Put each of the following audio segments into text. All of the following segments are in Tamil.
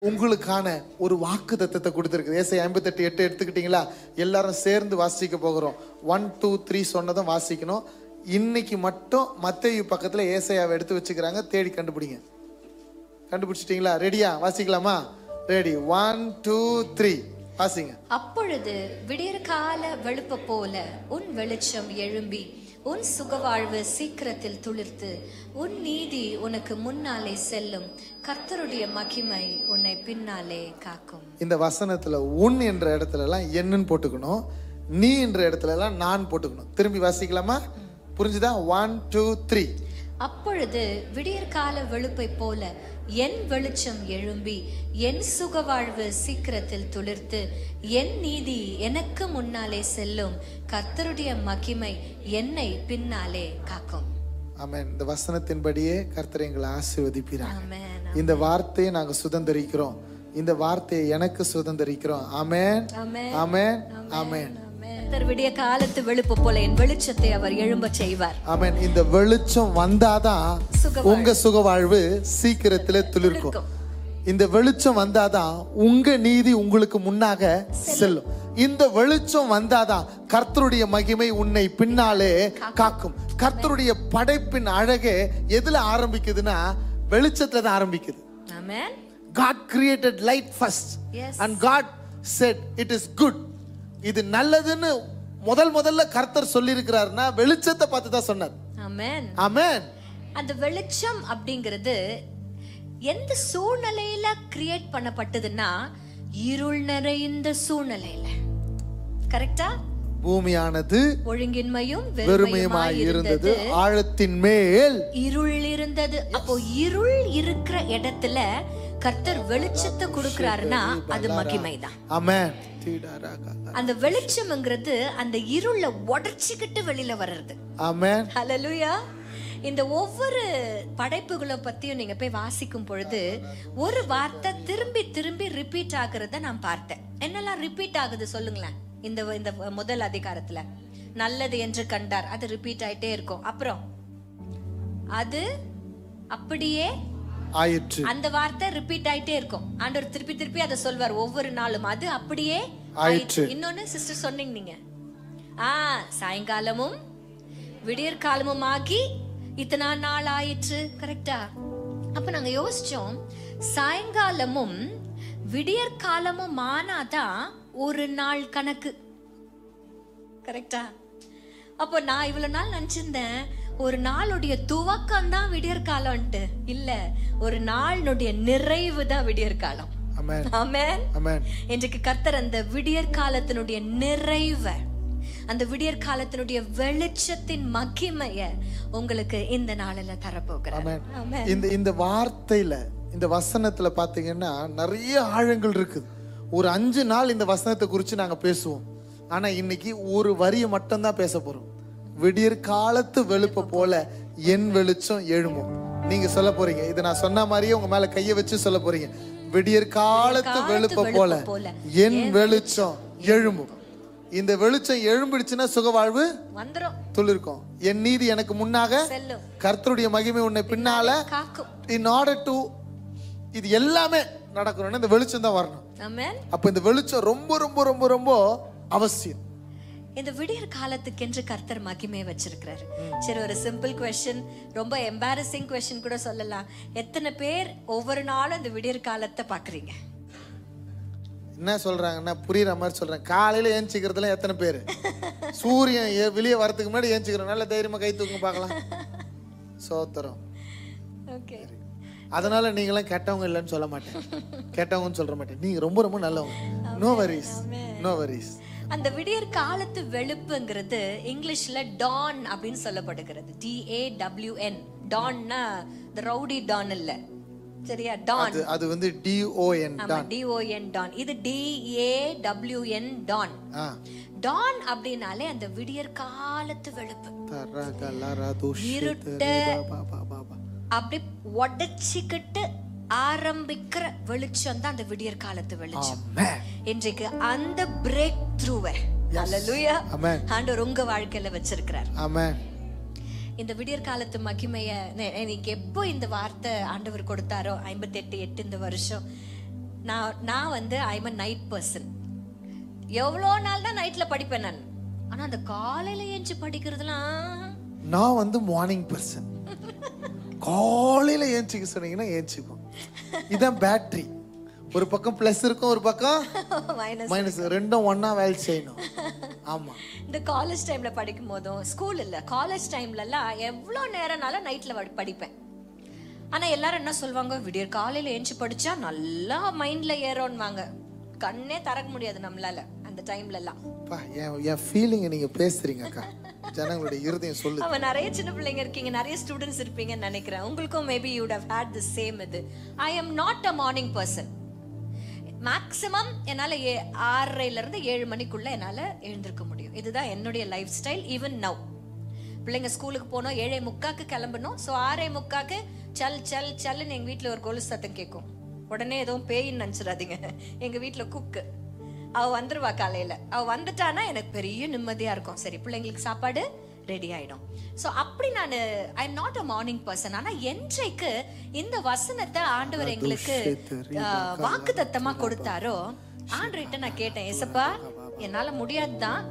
உங்களுக்கான ஒரு வாக்குத்தத்தத்தை கொடுத்திருக்கு. ஏசாயா 58:8 எடுத்துக்கிட்டீங்களா? எல்லாரும் சேர்ந்து வாசிக்க போகிறோம். 1 2 3 சொன்னதும் வாசிக்கணும். இன்னைக்கு மட்டும் மத்தேயு பக்கத்துல ஏசாயாவை எடுத்து வச்சுக்கிறாங்க, தேடி கண்டுபிடிங்க. கண்டுபிடிச்சிட்டீங்களா? ரெடியா? வாசிக்கலாமா? ரெடி. 1 2 3 வாசிங்க. அப்பொழுது விடியற்கால வெளுப்ப போல உன் வெளிச்சம் எழும்பி உன் சுகவாழ்வு சீக்கிரத்தில் துளிர்த்து உன் நீதி உனக்கு முன்னாலே செல்லும், கர்த்தருடைய மகிமை உன்னை பின்னாலே காக்கும். இந்த வசனத்துல உன் என்ற இடத்துல எல்லாம் என்னன்னு போட்டுக்கணும், நீ என்ற இடத்துல எல்லாம் நான் போட்டுக்கணும். திரும்பி வாசிக்கலாமா? புரிஞ்சுதா? 1 2 3. அப்பொழுது விடியற்கால வெளுப்பை போல என் வெளிச்சம் எழும்பி என் சுகவாழ்வு சீக்கிரத்தில் துளிர்த்து என் நீதி எனக்கு முன்னாலே செல்லும், கர்த்தருடைய மகிமை என்னை பின்னாலே காக்கும். ஆமென். இந்த வசனத்தின்படியே கர்த்தர் எங்களை ஆசீர்வதிப்பார். ஆமென். இந்த வார்த்தையை நாங்க சுதந்தரிக்கிறோம். இந்த வார்த்தையை எனக்கு சுதந்தரிக்கிறோம். ஆமென், ஆமென், ஆமென், ஆமென். கர்த்தர் விடிய காலத்து வெளுப்பு போல என் வெளிச்சத்தை அவர் எழும்ப செய்வார். ஆமென். இந்த வெளிச்சம் வந்தாதான் உங்க சுகவாழ்வு சீக்கிரத்திலே துளிர்க்கும். இந்த வெளிச்சம் வந்தாதான் உங்க நீதி உங்களுக்கு முன்னாக செல்லும். இந்த வெளிச்சம் வந்தாதான் கர்த்தருடைய மகிமை உன்னை பின்னாலே காக்கும். கர்த்தருடைய படைப்பின் அழகே எதுல ஆரம்பிக்குதுன்னா வெளிச்சத்துல தான் ஆரம்பிக்குது. ஆமென். God created light first. Yes. And God said it is good. இது நல்லதுன்னு முதல்ல கர்த்தர் சொல்லி இருக்கிறாருன்னா வெளிச்சத்தை பார்த்து தான் சொன்னார். ஆமென். ஆமென். அந்த வெளிச்சம் அப்படிங்கிறது எந்த சூழ்நிலையில கிரியேட் பண்ணப்பட்டதுன்னா இருள் நிறைந்த சூழ்நிலையில. கரெக்டா? பூமியானது ஒழுங்கின்மையும் வெறுமையுமாய் இருந்தது, ஆழத்தின் மேல் இருள் இருந்தது. அப்போ இருள் இருக்கிற இடத்துல கர்த்தர் வெளிச்சத்தை கொடுக்கிறாருன்னா அது மகிமைதான். ஆமென். அந்த வெளிச்சம்ங்கிறது அந்த இருள உடைச்சிக்கிட்டு வெளியில வர்றது. ஆமென். ஹல்லேலூயா. இந்த ஒவ்வொரு படைப்புகளை பத்தியும் நீங்க போய் வாசிக்கும் பொழுது ஒரு வார்த்தை திரும்பி திரும்பி ரிப்பீட் ஆகுறத நான் பார்த்தேன். என்னெல்லாம் ரிப்பீட் ஆகுது சொல்லுங்களேன். இந்த முதல் அதிகாரத்துல நல்லது என்று கண்டார், அது ரிப்பீட் ஆயிட்டே இருக்கும். அப்புறம் அது அப்படியே ஆயிற்று, அந்த வார்த்தை ரிப்பீட் ஆயிட்டே இருக்கும். ஆண்டவர் திருப்பி திருப்பி அதை சொல்வார் ஒவ்வொரு நாளும், அது அப்படியே ஆயிற்று. இன்னொன்னு சிஸ்டர் சொன்னீங்க நீங்க, சாயங்காலமும் விடியற்காலமும் ஆகி இத்தனை நாள் ஆயிற்று. கரெக்டா? அப்ப நாங்க யோசிச்சோம், சாயங்காலமும் விடியற்காலமும் ஆனாதான் ஒரு நாள் கணக்கு. கரெக்டா? அப்போ நான் இவ்வளவு நாள் நினைச்சிருந்தேன் ஒரு நாளுடைய துவக்கம் தான் விடியற்காலம்ட்டு. இல்ல, ஒரு நாளுடைய நிறைவு தான் விடியற்காலம். ஆமென். ஆமென். ஆமென். இன்றைக்கு கர்த்தர் அந்த விடியற்காலத்தினுடைய நிறைவை, அந்த விடியற்காலத்தினுடைய வெளிச்சத்தின் மகிமைய உங்களுக்கு இந்த நாளில தரப்போகிறார். இந்த வார்த்தையில, இந்த வசனத்துல பாத்தீங்கன்னா நிறைய ஆழங்கள் இருக்குது. ஒரு 5 நாள் இந்த வசனத்தை குறித்து நாங்க பேசுவோம். ஆனா இன்னைக்கு ஒரு வரியை மட்டும் தான் பேச போறோம். விடியற்காலத்து வெளுப்ப போல என் வெளிச்சம் எழும்பும். நீங்க சொல்ல போறீங்க, இதை நான் சொன்ன மாதிரியே உங்க மேல கையை வச்சு சொல்ல போறீங்க. விடியற்காலத்து வெளுப்ப போல என் வெளிச்சம் எழும்பும். இந்த வெளிச்சம் எழும்பிடுச்சுன்னா சுகவாழ்வு வந்துரும், துளிர்க்கும். என் நீதி எனக்கு முன்னாக செல்லும், கர்த்தருடைய மகிமை உன்னை பின்னால காக்கும். இன் ஆர்டர் டு இது எல்லாமே நடக்கணும்னா இந்த வெளிச்சம் தான் வரணும். ஆமென். அப்ப இந்த வெளிச்சம் ரொம்ப ரொம்ப ரொம்ப ரொம்ப அவசியம். இந்த விடியற் காலத்துக்கென்று கர்த்தர் மகிமை வச்சிருக்கிறாரு. சரி, ஒரு சிம்பிள் क्वेश्चन, ரொம்ப எம்பாரசிங் क्वेश्चन கூட சொல்லலாம். எத்தனை பேர் ஒவ்வொரு நாளும் இந்த விடியற் காலத்தை பாக்குறீங்க? என்ன சொல்றாங்கன்னா புரியுற மாதிரி சொல்றேன். காலையில ஏஞ்சிக்கிறதுல எத்தனை பேர் சூரியன் வெளியே வரதுக்கு முன்னாடி ஏஞ்சிக்கிறோம்? நல்ல தைரியமா கை தூக்க பார்க்கலாம். சோத்திரம். ஓகே. அதனால நீங்களாம் கெட்டவங்க இல்லைன்னு சொல்ல மாட்டேன், கெட்டவங்கன்னு சொல்ல மாட்டேன். நீங்க ரொம்ப ரொம்ப நல்லவங்க. No worries, no worries. அந்த விடியற் காலத்து வெளுப்புங்கிறது இங்கிலீஷ்ல டான் அப்படின்னு சொல்லப்படுகிறது. DAWN. Donna the rowdy dawn இல்ல, சரியா? டான் அது வந்து DON, DON டான். இது DAWN டான். டான் அப்படினாலே அந்த விடியற் காலத்து வெளுப்பு. இருட்ட அப்படி உடைச்சிக்கிட்டு ஆரம்பிக்கிற வெளிச்சம் தான் அந்த விடியற் காலத்து வெளிச்சம். இன்றைக்கு அந்த பிரேக் த்ரூவை ஹல்லேலூயா ஆண்டவர் உங்க வாழ்க்கையில வச்சிருக்கிறார். ஆமென். இந்த விடியற் காலத்து மகிமைய எனக்கு எப்போ இந்த வார்த்தை ஆண்டவர் கொடுத்தாரோ 58:8 இந்த வருஷம் நான் வந்து ஐம் அ நைட் பர்சன். எவ்வளோ நாள் தான் நைட்ல படிப்பேன் நான். ஆனா அந்த காலையில ஏஞ்சி படிக்கிறதுலாம் நான் வந்து மார்னிங் பர்சன். காலையில ஏஞ்சிக்க சொன்னீங்கன்னா ஏஞ்சிப்போம். இதான் பேட்டரி. ஒரு பக்கம் பிளஸ் இருக்கும், ஒரு பக்கம் மைனஸ். ரெண்டும் ஒண்ணா வேலை செய்யணும். ஆமா. இந்த காலேஜ் டைம்ல படிக்கும் போதும், ஸ்கூல் இல்ல காலேஜ் டைம்ல எல்லாம் எவ்வளோ நேரம்னாலும் நைட்ல படிப்பேன். ஆனா எல்லாரும் என்ன சொல்லுவாங்க, விடியற் காலையில ஏஞ்சி படிச்சா நல்லா மைண்ட்ல ஏறோன்னுவாங்க. கண்ணே திறக்க முடியாது நம்மளால அந்த டைம்ல எல்லாம். என் ஃபீலிங் நீங்க பேசுறீங்க அக்கா. ஜனங்களுடைய இருதயம் சொல்லுது. அவ நிறைய சின்ன பிள்ளைங்க இருக்கீங்க, நிறைய ஸ்டூடெண்ட்ஸ் இருப்பீங்கன்னு நினைக்கிறேன். உங்களுக்கும் maybe you would have had the same இது. I am not a morning person. Maximum என்னால 6:30 இருந்து 7 மணிக்குள்ள என்னால எழுந்திருக்க முடியும். இதுதான் என்னுடைய லைஃப் ஸ்டைல். ஈவன் நவ் பிள்ளைங்க ஸ்கூலுக்கு போனோம், 7:45 கிளம்பணும். ஸோ 6:45 சல் சல் சல்லுன்னு எங்க வீட்டுல ஒரு கொலுசு சத்தம் கேட்கும். உடனே எதுவும் பேயின்னு நினைச்சிடாதீங்க. எங்க வீட்டுல குக்கு அவ வந்துருவா. காலையில அவ வந்துட்டானா எனக்கு பெரிய நிம்மதியா இருக்கும். சரி, பிள்ளைங்களுக்கு சாப்பாடு ரெடி ஆயிடும். ஸோ அப்படி நான் I am not a morning person. ஆனா என்றைக்கு இந்த வசனத்தை ஆண்டவர் எங்களுக்கு வாக்குத்தத்தமா கொடுத்தாரோ, ஆண்டவர்கிட்ட நான் கேட்டேன், ஏசப்பா என்னால முடியாதுதான்,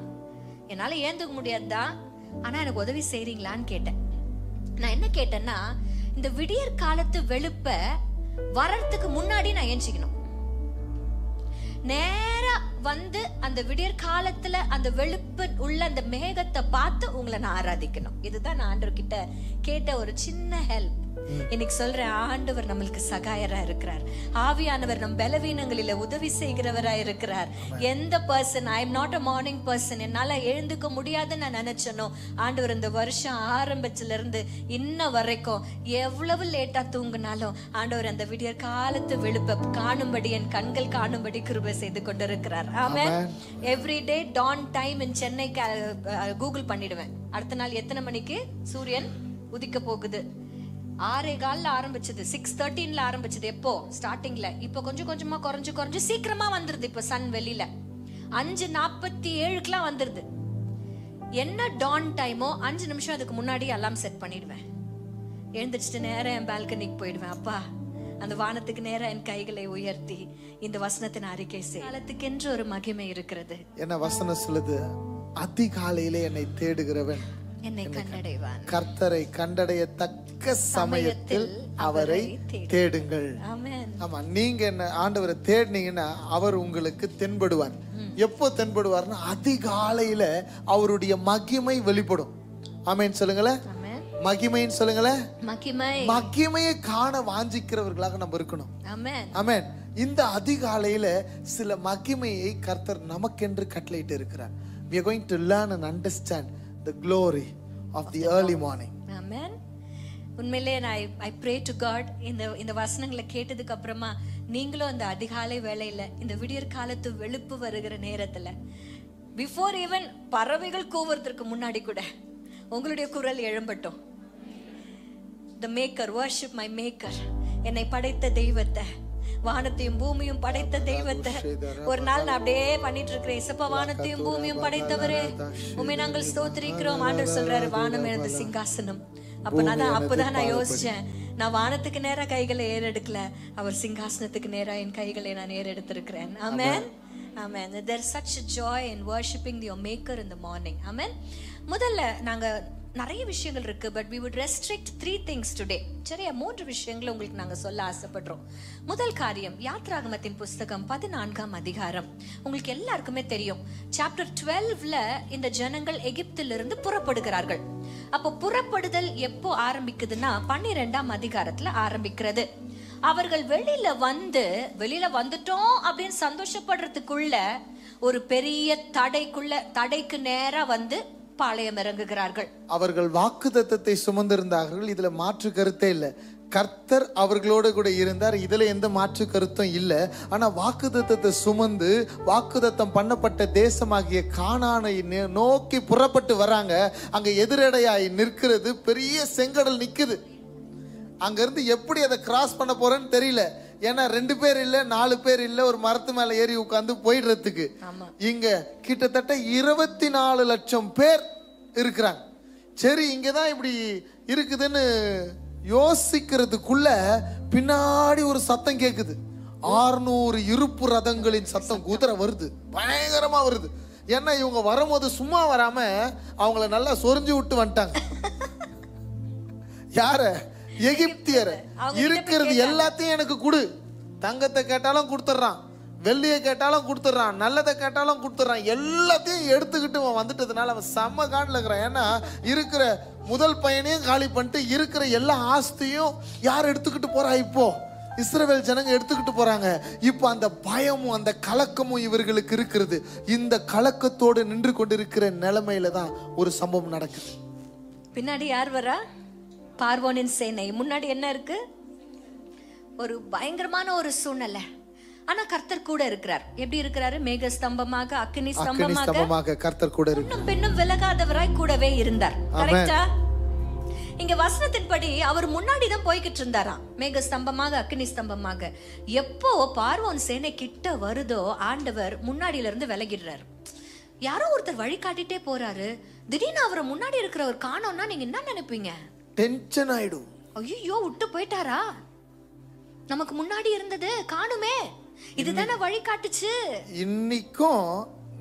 என்னால ஏந்துக்க முடியாதுதான், ஆனா எனக்கு உதவி செய்றீங்களான்னு கேட்டேன். நான் என்ன கேட்டேன்னா, இந்த விடியற் காலத்து வெளுப்ப வர்றதுக்கு முன்னாடி நான் ஏஞ்சிக்கணும். நேரா வந்து அந்த விடியற் காலத்துல அந்த வெளுப்பு உள்ள அந்த மேகத்தை பார்த்து உங்களை நான் ஆராதிக்கணும். இதுதான் நான் ஆண்டவர்கிட்ட கேட்ட ஒரு சின்ன ஹெல்ப். இன்னைக்கு சொல்றேன், ஆண்டவர் நம்மளுக்கு சகாயரா இருக்கிறார். ஆவியானவர் நம் பலவீனங்களில உதவி செய்கிறவரா இருக்கிறார். எந்த person I am not a morning person, என்னால எழுந்துக்க முடியாதுன்னு நான் நினைச்சனோ, ஆண்டவர் இந்த வருஷம் ஆரம்பிச்சுல இருந்து இன்ன வரைக்கும் எவ்வளவு லேட்டா தூங்கினாலும் ஆண்டவர் அந்த விடியற் காலத்து வெளுப்ப காணும்படி, என் கண்கள் காணும்படி கிருபை செய்து கொண்டிருக்கிறார். ஆமென். எவ்ரி டே டான் டைம் இன் சென்னை கூகுள் பண்ணிடுவேன். அடுத்த நாள் எத்தனை மணிக்கு சூரியன் உதிக்க போகுது. 6:15 ஆரம்பிச்சது, 6:13 ஆரம்பிச்சது. எப்போ ஸ்டார்டிங்ல, இப்போ கொஞ்சம் கொஞ்சமா குறைஞ்சு சீக்கிரமா வந்துருது. இப்ப சன் வெளியில 5:47 வந்துருது. என்ன டான் டைமோ 5 நிமிஷம் அதுக்கு முன்னாடி அலாம் செட் பண்ணிடுவேன். எழுந்திரிச்சிட்டு நேரம் என் பால்கனிக்கு போயிடுவேன். அப்பா, அந்த வானத்துக்கு நேரம் என் கைகளை உயர்த்தி இந்த வசனத்தின் அறிக்கை காலத்துக்கென்று ஒரு மகிமை இருக்கிறது. என்ன வசனம் சொல்லுது? அதிகாலையிலே என்னை தேடுகிறவன் என்னை கண்டடைவான். கர்த்தரை கண்டடைய தக்க சமயத்தில் அவரை தேடுங்கள். ஆமென். ஆமா, நீங்க என்ன ஆண்டவரை தேடினீங்கன்னா அவர் உங்களுக்கு தென்படுவார். எப்போ தென்படுவார்னா, அதிகாலையில அவருடைய மகிமை வெளிப்படும். ஆமென் சொல்லுங்களேன். மகிமைன்னு சொல்லுங்களேன். மகிமையை காண வாஞ்சிக்கிறவர்களாக நம்ம இருக்கணும். ஆமென். ஆமென். இந்த அதிகாலையில சில மகிமையை கர்த்தர் நமக்கென்று கட்டளையிட்டு இருக்கிறார். We are going to learn and understand the glory of the early morning. Amen. உண்மையிலே I pray to God, இந்த வசனங்களை கேட்டதுக்கு அப்புறமா நீங்களும் அந்த அதிகாலை வேளையில, இந்த விடியற் காலத்து வெளுப்பு வருகிற நேரத்துல, பிஃபோர் ஈவன் பறவைகள் கூவுறதுக்கு முன்னாடி கூட உங்களுடைய குரல் எழும்பட்டும். The maker, worship my maker. என்னை படைத்த தெய்வத்தை, வானத்தையும் பூமியும் படைத்த தெய்வத்தை. ஒரு நாள் நான் அப்படியே பண்ணிட்டு இருக்கிறேன், இசப்பா வானத்தையும் பூமியும் படைத்தவரே உம்மை நாங்கள் ஸ்தோத்திரிக்கிறோம். ஆண்டவர் சொல்றாரு, வானம் எனது சிங்காசனம். அப்பதான் நான் யோசிச்சேன், நான் வானத்துக்கு நேரா கைகளை ஏறெடுக்கல, அவர் சிங்காசனத்துக்கு நேரா என் கைகளை நான் ஏறெடுத்திருக்கிறேன். ஆமென். Amen. There's such a joy in worshiping your maker in the morning. Amen. முதல்ல நாங்க நிறைய விஷயங்கள் இருக்கு, but we would restrict 3 things today. சரியா, 3 விஷயங்களை உங்களுக்கு நாங்க சொல்ல ஆசைப்படுறோம். முதல் காரியம், யாத்ராகமத்தின் புஸ்தகம் 14ஆம் அதிகாரம். உங்களுக்கு எல்லாருக்குமே தெரியும், சாப்டர் 12ல இந்த ஜனங்கள் எகிப்திலிருந்து புறப்படுகிறார்கள். அப்போ புறப்படுதல் எப்போ ஆரம்பிக்குதுன்னா 12ஆம் அதிகாரத்துல ஆரம்பிக்கிறது. அவர்கள் வெளியில வந்துட்டோம் அப்படின்னு சந்தோஷப்படுறதுக்குள்ள ஒரு பெரிய தடைக்கு நேரா வந்து பாளையம் இறங்குகிறார்கள். அவர்கள் வாக்குத்தத்தத்தை சுமந்திருந்தார்கள், இதுல மாற்று கருத்தே இல்லை. கர்த்தர் அவர்களோடு கூட இருந்தார், இதுல எந்த மாற்று கருத்தும் இல்லை. ஆனா வாக்குத்தத்தத்தை சுமந்து வாக்குத்தத்தம் பண்ணப்பட்ட தேசமாகிய கானானை நோக்கி புறப்பட்டு வராங்க. அங்க எதிரடையாய் நிற்கிறது பெரிய செங்கடல் நிக்குது. அங்க இருந்து எப்படி அதை கிராஸ் பண்ண போறேன்னு தெரியல. ஏன்னா 2 பேர் இல்ல, 4 பேர் இல்ல, ஒரு மரத்து மேல ஏறி உட்கார்ந்து போயிடுறதுக்கு. இங்க கிட்டத்தட்ட 24 லட்சம் பேர் இருக்கிறாங்க. சரி, இங்கதான் இப்படி இருக்குதுன்னு யோசிக்கிறதுக்குள்ள பின்னாடி ஒரு சத்தம் கேக்குது. 600 இருப்பு ரதங்களின் சத்தம், குதிரை வருது, பயங்கரமா வருது. ஏன்னா இவங்க வரும்போது சும்மா வராம அவங்கள நல்லா சொரிஞ்சு விட்டு வந்துட்டாங்க. யார? எகிப்தியர். இருக்கிறது எல்லாத்தையும் எனக்கு கொடு. தங்கத்தை கேட்டாலும் கொடுத்துட்றான், வெள்ளியை கேட்டாலும் கொடுத்துட்றான், நல்லதை கேட்டாலும் கொடுத்துட்றான். எல்லாத்தையும் எடுத்துக்கிட்டு அவன் வந்துட்டதுனால அவன் செம்ம காண்டில் இருக்கிறான். ஏன்னா இருக்கிற முதல் பையனையும் காலி பண்ணிட்டு இருக்கிற எல்லா ஆஸ்தியும் யார் எடுத்துக்கிட்டு போறா? இப்போ இஸ்ரவேல் ஜனங்க எடுத்துக்கிட்டு போறாங்க. இப்போ அந்த பயமும் அந்த கலக்கமும் இவர்களுக்கு இருக்கிறது. இந்த கலக்கத்தோடு நின்று கொண்டிருக்கிற நிலைமையில தான் ஒரு சம்பவம் நடக்குது. பின்னாடி யார் வரா? பார்வோனின் சேனை. முன்னாடி என்ன இருக்கு? ஒரு பயங்கரமான ஒரு சூழ்நிலை. ஆனா கர்த்தர் கூட இருக்கிறார். எப்படி இருக்கிறாரு? மேக ஸ்தம்பமாக, அக்கினி ஸ்தம்பமாக கர்த்தர் கூட இருக்கிறார். பெண்ணும் விலகாதவராய் கூடவே இருந்தார். கரெக்டா? இங்க வசனத்தின்படி அவர் முன்னாடி தான் போய்கிட்டு இருந்தாராம், மேக ஸ்தம்பமாக, அக்கினி ஸ்தம்பமாக. எப்போ பார்வோன் சேனை கிட்ட வருதோ ஆண்டவர் முன்னாடியில இருந்து விலகிடுறாரு. யாரோ ஒருத்தர் வழி காட்டிட்டே போறாரு. திடீர்னு அவரை முன்னாடி இருக்கிறவர் காணோம்னா நீங்க என்ன நினைப்பீங்க? டென்ஷன் ஆயிடும். ஐயோ, விட்டு போயிட்டாரா? நமக்கு முன்னாடி இருந்தது காணுமே, இதுதானே வழி காட்டுச்சு. இன்னைக்கும்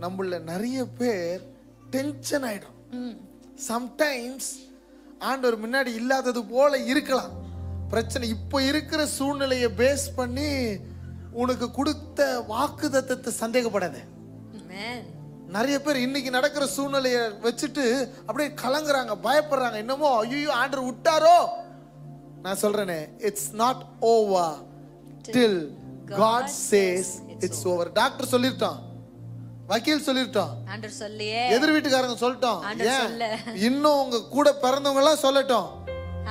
நம்மள நிறைய பேர் டென்ஷன் ஆயிடும். சம்டைம்ஸ் ஆண்டவர் முன்னாடி இல்லாதது போல இருக்கலாம். பிரச்சனை இப்போ இருக்கிற சூழ்நிலையை பேஸ் பண்ணி உனக்கு கொடுத்த வாக்குத்தத்தத்தை சந்தேகப்படாத. நிறைய பேர் இன்னைக்கு நடக்கிற சூழ்நிலையை வச்சுட்டு அப்படியே கலங்குறாங்க, பயப்படுறாங்க. என்னமோ ஐயோ ஆண்டவர் விட்டாரோ. நான் சொல்றேனே, it's not over till God says it's over. Doctor சொல்லிட்டான், வக்கீல் சொல்லிட்டோம், ஆண்டவர் சொல்லியே, எதிர் வீட்டுக்காரங்க சொல்லிட்டோம், இன்னும் உங்க கூட பிறந்தவங்க எல்லாம் சொல்லட்டும்.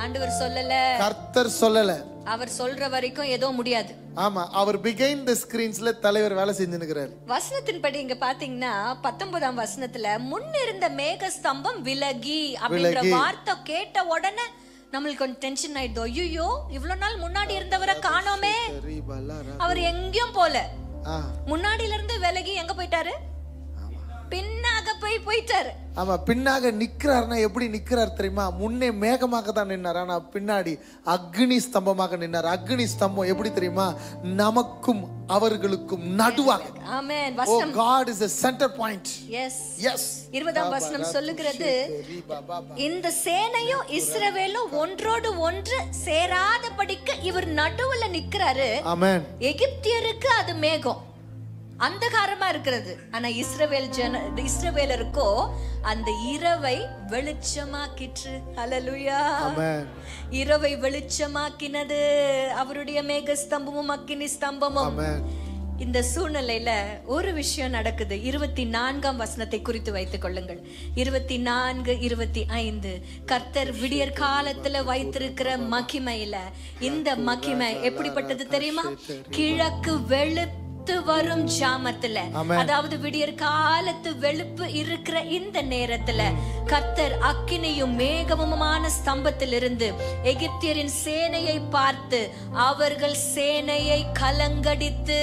ஆண்டவர் சொல்லல, கர்த்தர் சொல்லல. அவர் சொல்ற வரைக்கும் ஏதோ முடியாது. ஆமா, அவர் பிகைண்ட் தி ஸ்கிரீன்ஸ்ல தலைவர் வேலை செஞ்சுன்னுக்கிறார். வசனத்தின்படி இங்க பாத்தீங்கன்னா 19ஆம் வசனத்துல முன்னிருந்த மேக ஸ்தம்பம் விலகி அப்படிங்கிற வார்த்தை கேட்ட உடனே நம்மளுக்கு கொஞ்சம் டென்ஷன் ஆயிடுது. ஐயோ, இவ்வளவு நாள் முன்னாடி இருந்தவரை காணோமே. அவர் எங்கேயும் போல, முன்னாடில இருந்து விலகி எங்க போயிட்டாரு? பின்னாக போயிட்டாரு. ஆமா, பின்னாக நிக்கிறாருன்னா எப்படி நிக்கிறார் தெரியுமா? முன்னே மேகமாக தான் நின்னார், ஆனா பின்னாடி அக்னி ஸ்தம்பமாக நின்னார். அக்னி ஸ்தம்பம் எப்படி தெரியுமா? நமக்கும் அவர்களுக்கும் நடுவாக. ஆமென். Oh, God is the center point. Yes. Yes. 20ஆம் வசனம் சொல்லுகிறது, இந்த சேனையும் இஸ்ரவேலும் ஒன்றோடு ஒன்று சேராதபடிக்கு இவர் நடுவுல நிக்கிறாரு. ஆமென். எகிப்தியருக்கு அது மேகம், அந்தகாரமா இருக்கிறது. ஆனா இஸ்ரவேலருக்கோ அந்த இரவை வெளிச்சமாக்கிற்று. ஹல்லேலூயா. ஆமென். இரவை வெளிச்சமாக்கினது அவருடைய மேக ஸ்தம்பமும் அக்கினி ஸ்தம்பமும். ஆமென். இந்த சூழ்நிலையில ஒரு விஷயம் நடக்குது. 24ஆம் வசனத்தை குறித்து வைத்துக் கொள்ளுங்கள். 24, 25. கர்த்தர் விடியற் காலத்துல வைத்திருக்கிற மகிமையில இந்த மகிமை எப்படிப்பட்டது தெரியுமா? கிழக்கு வெளுத்து வரும் ஜாமத்துல, அதாவது விடியற் காலத்து வெளுப்பு இருக்கிற இந்த நேரத்துல கர்த்தர் அக்கினியும் மேகமுமான ஸ்தம்பத்திலிருந்து எகிப்தியரின் சேனையை பார்த்து அவர்கள் சேனையை கலங்கடித்து.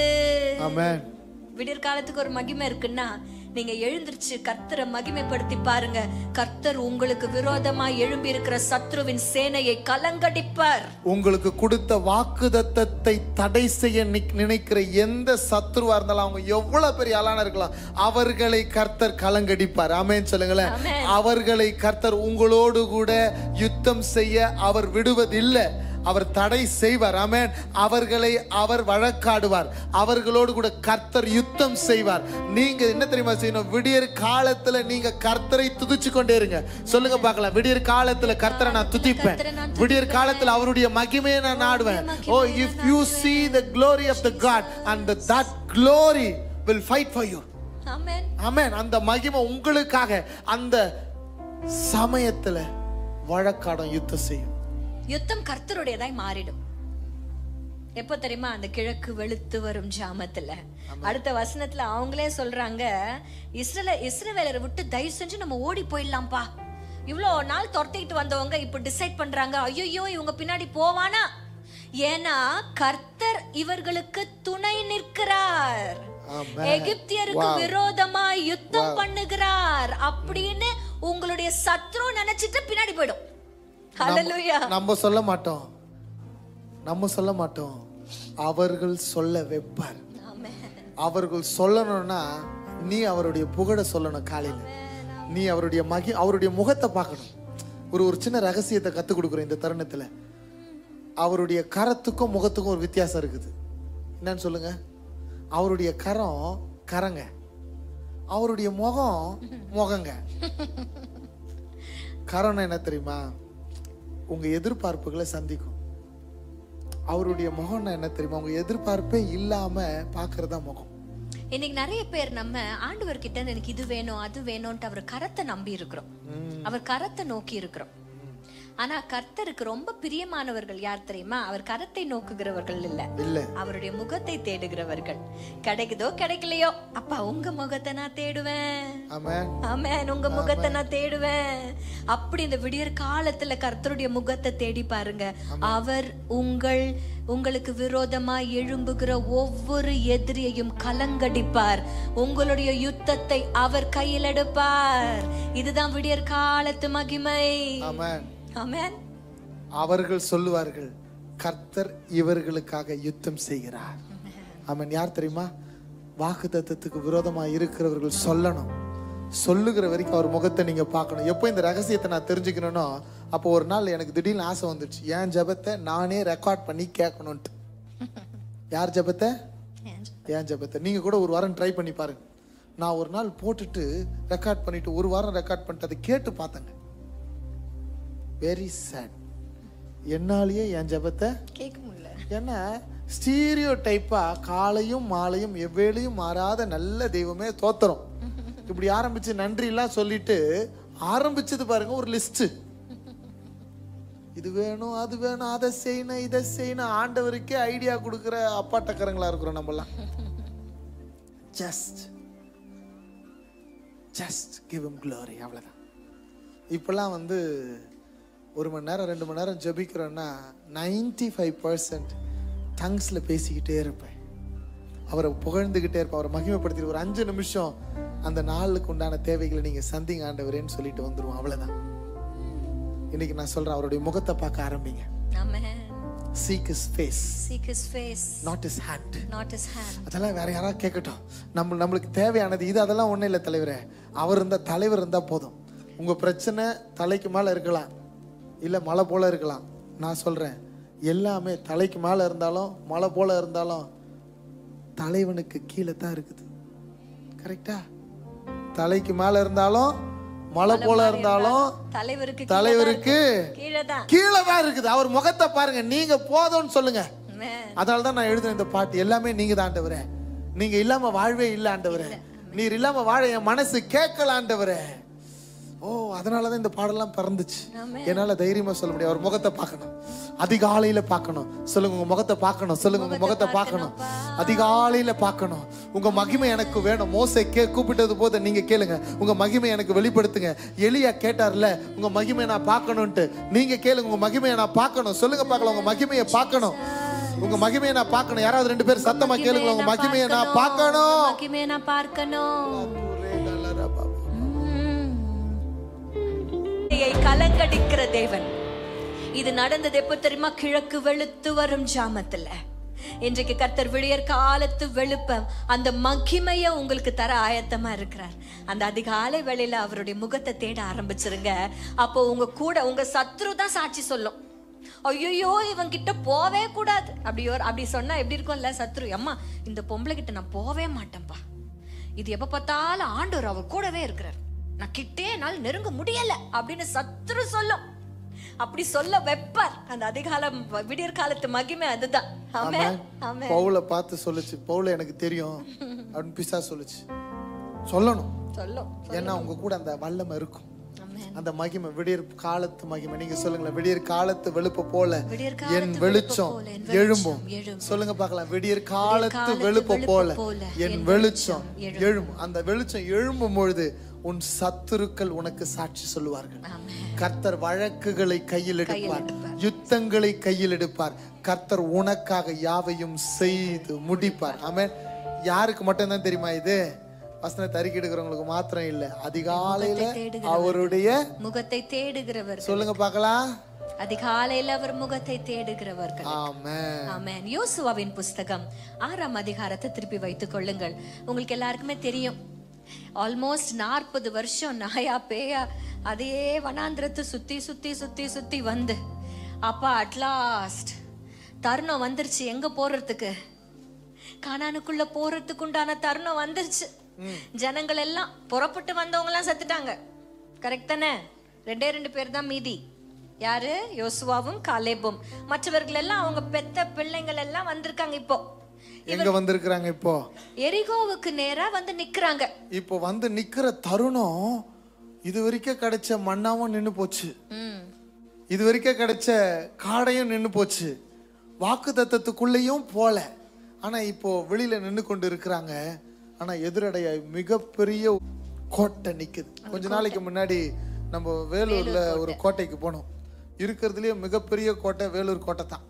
விடியற் காலத்துக்கு ஒரு மகிமை இருக்குன்னா நீங்க எழுந்திருச்சு கர்த்தரை மகிமைப்படுத்தி பாருங்க. கர்த்தர் உங்களுக்கு விரோதமா எழும்பி இருக்கிற சத்ருவின் சேனையை கலங்கடிப்பார். உங்களுக்கு கொடுத்த வாக்குத்தத்தத்தை தடை செய்ய நினைக்கிற எந்த சத்ருவா இருந்தாலும், அவங்க எவ்வளவு பெரிய ஆளான இருக்கலாம், அவர்களை கர்த்தர் கலங்கடிப்பார். ஆமென் சொல்லுங்களேன். அவர்களை கர்த்தர் உங்களோடு கூட யுத்தம் செய்ய அவர் விடுவதில்லை, அவர் தடை செய்வார். ஆமென். அவர்களை அவர் வழக்காடுவார், அவர்களோடு கூட கர்த்தர் யுத்தம் செய்வார். நீங்க என்ன தெரியுமா செய்யணும்? விடியற் காலத்துல நீங்க கர்த்தரை துதிச்சு கொண்டே இருங்க. சொல்லுங்க பார்க்கலாம். விடியற் காலத்துல கர்த்தரை நான் துதிப்பேன், விடியற் காலத்துல அவருடைய மகிமையை நான் நாடுவேன். ஓ, if you see the glory of the God and that glory will fight for you. ஆமென். ஆமென். அந்த மகிமை உங்களுக்காக அந்த சமயத்துல வழக்காடும், யுத்தம் செய்யும். யுத்தம் கர்த்தருடையதாய் மாறிடும். எப்போ தெரியுமா? அந்த கிழக்கு வெளுத்து வரும் ஜாமத்துல. அடுத்த வசனத்துல அவங்களே சொல்றாங்க, இஸ்ரவேலரை விட்டு தயவு செஞ்சு நம்ம ஓடி போயிடலாம்ப்பா. இவ்வளோ நாள் துரத்திட்டு வந்தவங்க இப்ப டிசைட் பண்றாங்க, ஐயோ இவங்க பின்னாடி போவானா? ஏன்னா கர்த்தர் இவர்களுக்கு துணை நிற்கிறார், எகிப்தியருக்கு விரோதமா யுத்தம் பண்ணுகிறார் அப்படின்னு உங்களுடைய சத்ரு நினைச்சிட்டு பின்னாடி போயிடும். ஹல்லேலூயா. நம்ம சொல்ல மாட்டோம், அவர்கள் சொல்ல வைப்பார். ஆமென். அவர்கள் சொல்லணும்னா நீ அவருடைய புகழ சொல்லணும். காலையில நீ அவருடைய முகத்தை பார்க்கணும். ஒரு சின்ன ரகசியத்தை கத்துக் கொடுக்குறேன் இந்த தருணத்துல. அவருடைய கரத்துக்கும் முகத்துக்கும் ஒரு வித்தியாசம் இருக்குது. என்னன்னு சொல்லுங்க? அவருடைய கரங்க, அவருடைய முகங்க. கரம் என்ன தெரியுமா? உங்க எதிர்பார்ப்புகளை சந்திக்கும். அவருடைய முகம் என்ன தெரியுமா? உங்க எதிர்பார்ப்பே இல்லாம பாக்குறதா முகம். இன்னைக்கு நிறைய பேர் நம்ம ஆண்டவர்கிட்ட எனக்கு இது வேணும் அது வேணும்ட்டு அவர் கரத்தை நம்பி இருக்கிறோம், அவர் கரத்தை நோக்கி இருக்கிறோம். ஆனா கர்த்தருக்கு ரொம்ப பிரியமானவர்கள் யார் தெரியுமா? அவர் கரத்தை நோக்குகிறவர்கள் இல்ல, அவருடைய முகத்தை தேடுகிறவர்கள். கிடைக்குதோ கிடைக்கலையோ, அப்பா உங்க முகத்தை நான் தேடுவேன், ஆமென், உங்க முகத்தை நான் தேடுவேன். அப்படி இந்த விடியற் காலத்துல கர்த்தருடைய முகத்தை தேடி பாருங்க. அவர் உங்களுக்கு விரோதமா எழும்புகிற ஒவ்வொரு எதிரியையும் கலங்கடிப்பார். உங்களுடைய யுத்தத்தை அவர் கையில் எடுப்பார். இதுதான் விடியற் காலத்து மகிமை. ஆமென். அவர்கள் சொல்லுவார்கள், கர்த்தர் இவர்களுக்காக யுத்தம் செய்கிறார். ஆமென். யார் தெரியுமா? வாக்குத்தத்தத்துக்கு விரோதமா இருக்கிறவர்கள் சொல்லணும். சொல்லுகிற வரைக்கும் அவர் முகத்தை நீங்க பார்க்கணும். எப்போ இந்த ரகசியத்தை நான் தெரிஞ்சுக்கணும்னோ அப்போ ஒரு நாள் எனக்கு திடீர்னு ஆசை வந்துடுச்சு, என் ஜெபத்தை நானே ரெக்கார்ட் பண்ணி கேட்கணும்ட்டு. யார் ஜெபத்தை? என் ஜெபத்தை. நீங்க கூட ஒரு வாரம் ட்ரை பண்ணி பாருங்க. நான் ஒரு நாள் போட்டுட்டு ரெக்கார்ட் பண்ணிட்டு ஒரு வாரம் ரெக்கார்ட் பண்ணிட்டு அதை கேட்டு பார்த்தேங்க. Very sad. என்னாலேயே என் ஜெபத்தை கேட்க முடியல. ஏன்னா ஸ்டீரியோ டைப்பா காலையும் மாலையும் எவ்வேளையும் மாறாத நல்ல தெய்வமே தோத்திரம் இப்படி ஆரம்பிச்சு நன்றி எல்லாம் சொல்லிட்டு ஆரம்பிச்சது பாருங்க ஒரு லிஸ்ட். இது வேணும் அது வேணும் அதை செய்யணும் இதை செய்யணும். ஆண்டவருக்கே ஐடியா கொடுக்குற அப்பாட்டக்காரங்களா இருக்கிறோம் நம்மலாம். ஜஸ்ட் கிவ் ஹிம் glory, அவ்வளவுதான். இப்பெல்லாம் வந்து 1 மணி நேரம் 2 மணி நேரம் ஜெபிக்கிறோன்னா 95% டங்ஸ்ல பேசிக்கிட்டே இருப்பேன். அவரை புகழ்ந்துகிட்டே இருப்பேன், அவரை மகிமைப்படுத்தி ஒரு 5 நிமிஷம் அந்த நாளுக்கு உண்டான தேவைகளை நீங்க சந்திங்க ஆண்டவரேன்னு சொல்லிட்டு வந்துருவோம். அவ்வளவுதான். இன்னைக்கு நான் சொல்றேன், அவருடைய முகத்தை பார்க்க ஆரம்பிங்க. ஆமென். Seek his face. Seek his face. Not his hand. Not his hand. அதெல்லாம் வேற யாராவது கேட்கட்டும். நம்மளுக்கு தேவையானது இது. அதெல்லாம் ஒண்ணும் இல்லை தலைவரே. அவர் இருந்தா, தலைவர் இருந்தா போதும். உங்க பிரச்சனை தலைக்கு மேல இருக்கலாம், இல்ல மலை போல இருக்கலாம். நான் சொல்றேன், எல்லாமே தலைக்கு மேல இருந்தாலும் மலை போல இருந்தாலும் தலைவனுக்கு கீழே தான் இருக்குது. கரெக்டா? தலைக்கு மேல இருந்தாலும் மலை போல இருந்தாலும் தலைவருக்கு கீழே தான் இருக்குது. அவர் முகத்தை பாருங்க. நீங்க போதும்னு சொல்லுங்க. அதனாலதான் நான் எழுதுன இந்த பாட்டு. எல்லாமே நீங்க தான் ஆண்டவரே. நீங்க இல்லாம வாழ்வே இல்ல ஆண்டவரே. நீர் இல்லாம வாழ என் மனசு கேட்கல ஆண்டவரே. ஓ, அதனாலதான் இந்த பாடெல்லாம் பிறந்துச்சு. என்னால தைரியமா சொல்ல முடியும். அவர் முகத்தை பார்க்கணும், அதிகாலையில பார்க்கணும். சொல்லுங்க, உங்க முகத்தை பார்க்கணும். சொல்லுங்க, உங்க முகத்தை பார்க்கணும், அதிகாலையில பார்க்கணும். உங்க மகிமை எனக்கு வேணும். மோசே கூப்பிட்டது போது நீங்க கேளுங்க, உங்க மகிமை எனக்கு வெளிப்படுத்துங்க. எலியா கேட்டார்ல, உங்க மகிமையை நான் பார்க்கணும்ட்டு. நீங்க கேளுங்க, உங்க மகிமையை நான் பார்க்கணும். சொல்லுங்க பார்க்கலாம், உங்க மகிமையை பார்க்கணும். உங்க மகிமையை நான் பார்க்கணும். யாராவது 2 பேர் சத்தமா கேளுங்க, உங்க மகிமையை நான் பார்க்கணும். மகிமையை நான் பார்க்கணும். கலங்கடிக்கிற தேவன். இது நடந்தது எப்ப தெரியுமா? கிழக்கு வெளுத்து வரும் ஜாமத்துல. இன்றைக்கு கர்த்தர் விடியற் காலத்து வெளுப்பம் அந்த மகிமைய உங்களுக்கு தர ஆயத்தமா இருக்கிறார். அந்த அதிகாலை வேளையில அவருடைய முகத்தை தேட ஆரம்பிச்சிருங்க. அப்போ உங்க சத்ரு தான் சாட்சி சொல்லும், ஐயோ இவன் கிட்ட போவே கூடாது. அப்படி சொன்னா எப்படி இருக்கும்ல சத்ரு? அம்மா, இந்த பொம்பளை கிட்ட நான் போவே மாட்டேன்பா. இது எப்ப பார்த்தாலும் ஆண்டவர் அவர் கூடவே இருக்கிறார், நான் கிட்டே என்னால் நெருங்க முடியல அப்படின்னு சத்ரு சொல்லும். அப்படி சொல்ல வைப்பார் அந்த அதிகாலம் விடியற் காலத்து மகிமை. அதுதான். ஆமென். ஆமென். பவுலை பார்த்து சொல்லுச்சு, பவுலை எனக்கு தெரியும் அப்படின்னு பிசாசு சொல்லுச்சு. சொல்லணும். ஏன்னா உங்க கூட அந்த வல்லமை இருக்கும், அந்த மகிமை, விடியற் காலத்து மகிமை. நீங்க சொல்லுங்களேன், விடியற் காலத்து வெளுப்ப போல என் வெளிச்சம் எழும்பும். சொல்லுங்க பார்க்கலாம், விடியற் காலத்து வெளுப்ப போல என் வெளிச்சம் எழும்பும். அந்த வெளிச்சம் எழும்பும் பொழுது உன் சத்துருக்கள் உனக்கு சாட்சி சொல்லுவார்கள். கர்த்தர் வழக்குகளை கையில் எடுப்பார், யுத்தங்களை கையில் எடுப்பார். கர்த்தர் உனக்காக யாவையும் செய்து முடிப்பார். ஆமென். யாருக்கு மட்டும்தான் தெரியுமா இது? வசனத்தை அறிக்கை எடுக்கிறவங்களுக்கு மாத்திரம் இல்ல, அதிகாலையில அவருடைய முகத்தை தேடுகிறவர். சொல்லுங்க பார்க்கலாம், அதிகாலையில் அவர் முகத்தை தேடுகிறவர்கள். ஆமென். ஆமென். யோசுவாவின் புஸ்தகம் 6ஆம் அதிகாரத்தை திருப்பி வைத்துக் கொள்ளுங்கள். உங்களுக்கு எல்லாருக்குமே தெரியும், ஆல்மோஸ்ட் 40 வருஷம் நாயா பேயா அதே வனாந்திரத்தை சுத்தி சுத்தி சுத்தி சுத்தி வந்து அப்பா அட்லாஸ்ட் தருணம் வந்துருச்சு. எங்க போறதுக்கு? கானானுக்குள்ள போறதுக்கு உண்டான தருணம் வந்துருச்சு. ஜனங்கள் எல்லாம் புறப்பட்டு வந்தவங்க எல்லாம் செத்துட்டாங்க. கரெக்ட் தானே? 2 பேர் தான் மீதி. யாரு? யோசுவாவும் காலேபும். மற்றவர்கள் எல்லாம் அவங்க பெத்த பிள்ளைங்கள் எல்லாம் வந்திருக்காங்க. இப்போ எங்க வந்திருக்காங்க? இப்போ எரிகோவுக்கு நேரா வந்து நிக்கிறாங்க. இப்போ வந்து நிக்கிற தருணம் இது வரைக்கும் கிடைச்ச மண்ணாவும் நின்னு போச்சு. இது வரைக்கும் கிடைச்ச காடையும் நின்னு போச்சு. வாக்கு தத்தத்துக்குள்ளேயும் போல. ஆனா இப்போ வெளியில நின்னு கொண்டு இருக்கிறாங்க. ஆனா எதிரடைய மிகப்பெரிய கோட்டை நிக்குது. கொஞ்ச நாளைக்கு முன்னாடி நம்ம வேலூர்ல ஒரு கோட்டைக்கு போனோம். இருக்கிறதுலயே மிகப்பெரிய கோட்டை வேலூர் கோட்டை தான்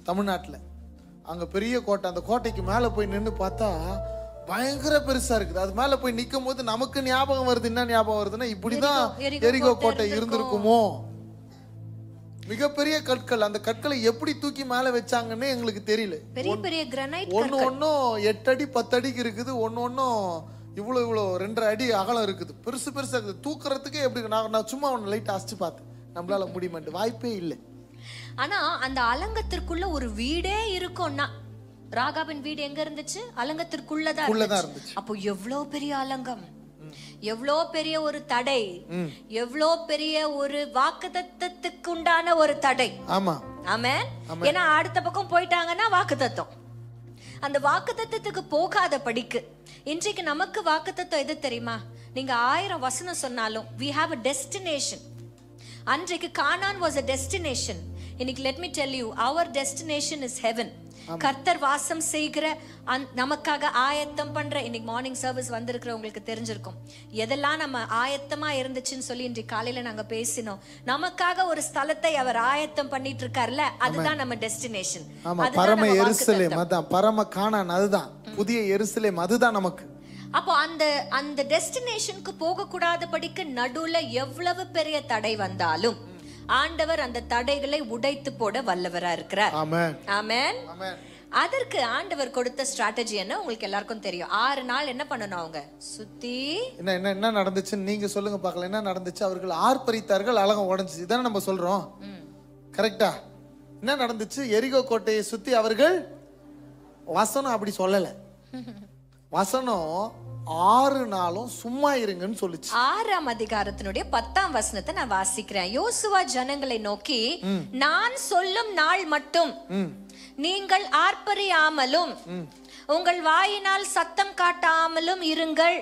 தமிழ்நாட்டுல. அங்க பெரிய கோட்டை. அந்த கோட்டைக்கு மேல போய் நின்னு பார்த்தா பயங்கர பெருசா இருக்குது. அது மேல போய் நிக்கும் போது நமக்கு ஞாபகம் வருது. என்ன ஞாபகம் வருதுன்னா, இப்படிதான் எரிகோ கோட்டை இருந்திருக்குமோ. மிகப்பெரிய கற்கள். அந்த கற்களை எப்படி தூக்கி மேல வச்சாங்கன்னு எங்களுக்கு தெரியல. பெரிய பெரிய கிரானைட். ஒன்னும் 8 அடி 10 அடிக்கு இருக்குது. ஒன்னும் இவ்வளவு 2.5 அடி அகலம் இருக்குது. பெருசு பெருசா இருக்குது. தூக்குறதுக்கே எப்படி? நான் சும்மா ஒன்னு லைட் அசிச்சு பார்த்தேன். நம்மளால முடியுமாட்டு வாய்ப்பே இல்லை. ஆனா அந்த அலங்கத்திற்குள்ள ஒரு வீடே இருக்கும்னா, ராகாபின் வீடு எங்க இருந்துச்சு? அலங்கத்திற்குள்ளதான் இருந்துச்சு. அப்போ எவ்வளவு பெரிய அலங்கம், எவ்வளோ பெரிய ஒரு தடை, எவ்வளோ பெரிய ஒரு வாக்குத்தத்தத்துக்கு உண்டான ஒரு தடை. ஆமா. ஆமென். ஏன்னா அடுத்த பக்கம் போயிட்டாங்கன்னா வாக்குத்தத்தம். அந்த வாக்குத்தத்தத்துக்கு போகாத படிக்கு இன்றைக்கு நமக்கு வாக்குத்தத்தம் எது தெரியுமா? நீங்க 1000 வசனம் சொன்னாலும் we have a destination. அன்றைக்கு கானான் was a destination. இன்னைக்கு let me tell you, our destination is heaven. கர்த்தர் வாசம் செய்கிற நமக்காக ஆயத்தம் பண்ற. இன்னைக்கு மார்னிங் சர்வீஸ் வந்திருக்கிறவங்களுக்கு தெரிஞ்சிருக்கும் எதெல்லாம் நம்ம ஆயத்தமா இருந்துச்சுன்னு சொல்லி இன்றைக்கு காலையில நாங்க பேசினோம். நமக்காக ஒரு ஸ்தலத்தை அவர் ஆயத்தம் பண்ணிட்டு இருக்கார்ல, அதுதான் நம்ம டெஸ்டினேஷன். பரம எருசலேம், அதான் பரம கானான், அதுதான் புதிய எருசலேம், அதுதான் நமக்கு. அப்போ அந்த டெஸ்டினேஷனுக்கு போக கூடாதபடிக்கு நடுவுல எவ்வளவு பெரிய தடை வந்தாலும் ஆண்டவர் அந்த தடைகளை உடைத்து போட வல்லவரா இருக்கிறார். ஆமென். ஆமென். அதற்கு ஆண்டவர் கொடுத்த ஸ்ட்ராட்டஜி என்ன உங்களுக்கு எல்லாருக்கும் தெரியும். 6 நாள் என்ன பண்ணணும்? அவங்க சுத்தி என்ன நடந்துச்சுன்னு நீங்க சொல்லுங்க பார்க்கலாம். என்ன நடந்துச்சு? அவர்கள் ஆர்ப்பரித்தார்கள், அலகம் உடைஞ்சிச்சு. இதானே நம்ம சொல்றோம். கரெக்டா? என்ன நடந்துச்சு? எரிகோ கோட்டையை சுத்தி அவர்கள், வசனம் அப்படி சொல்லல. வசனம் 6 நாளும் சும்மா இருங்கன்னு சொல்லுச்சு. 6ஆம் அதிகாரத்தினுடைய 10ஆம் வசனத்தை நான் வாசிக்கிறேன். யோசுவா ஜனங்களை நோக்கி, நான் சொல்லும் நாள் மட்டும் நீங்கள் ஆர்ப்பரியாமலும் உங்கள் வாயினால் சத்தம் காட்டாமலும் இருங்கள்.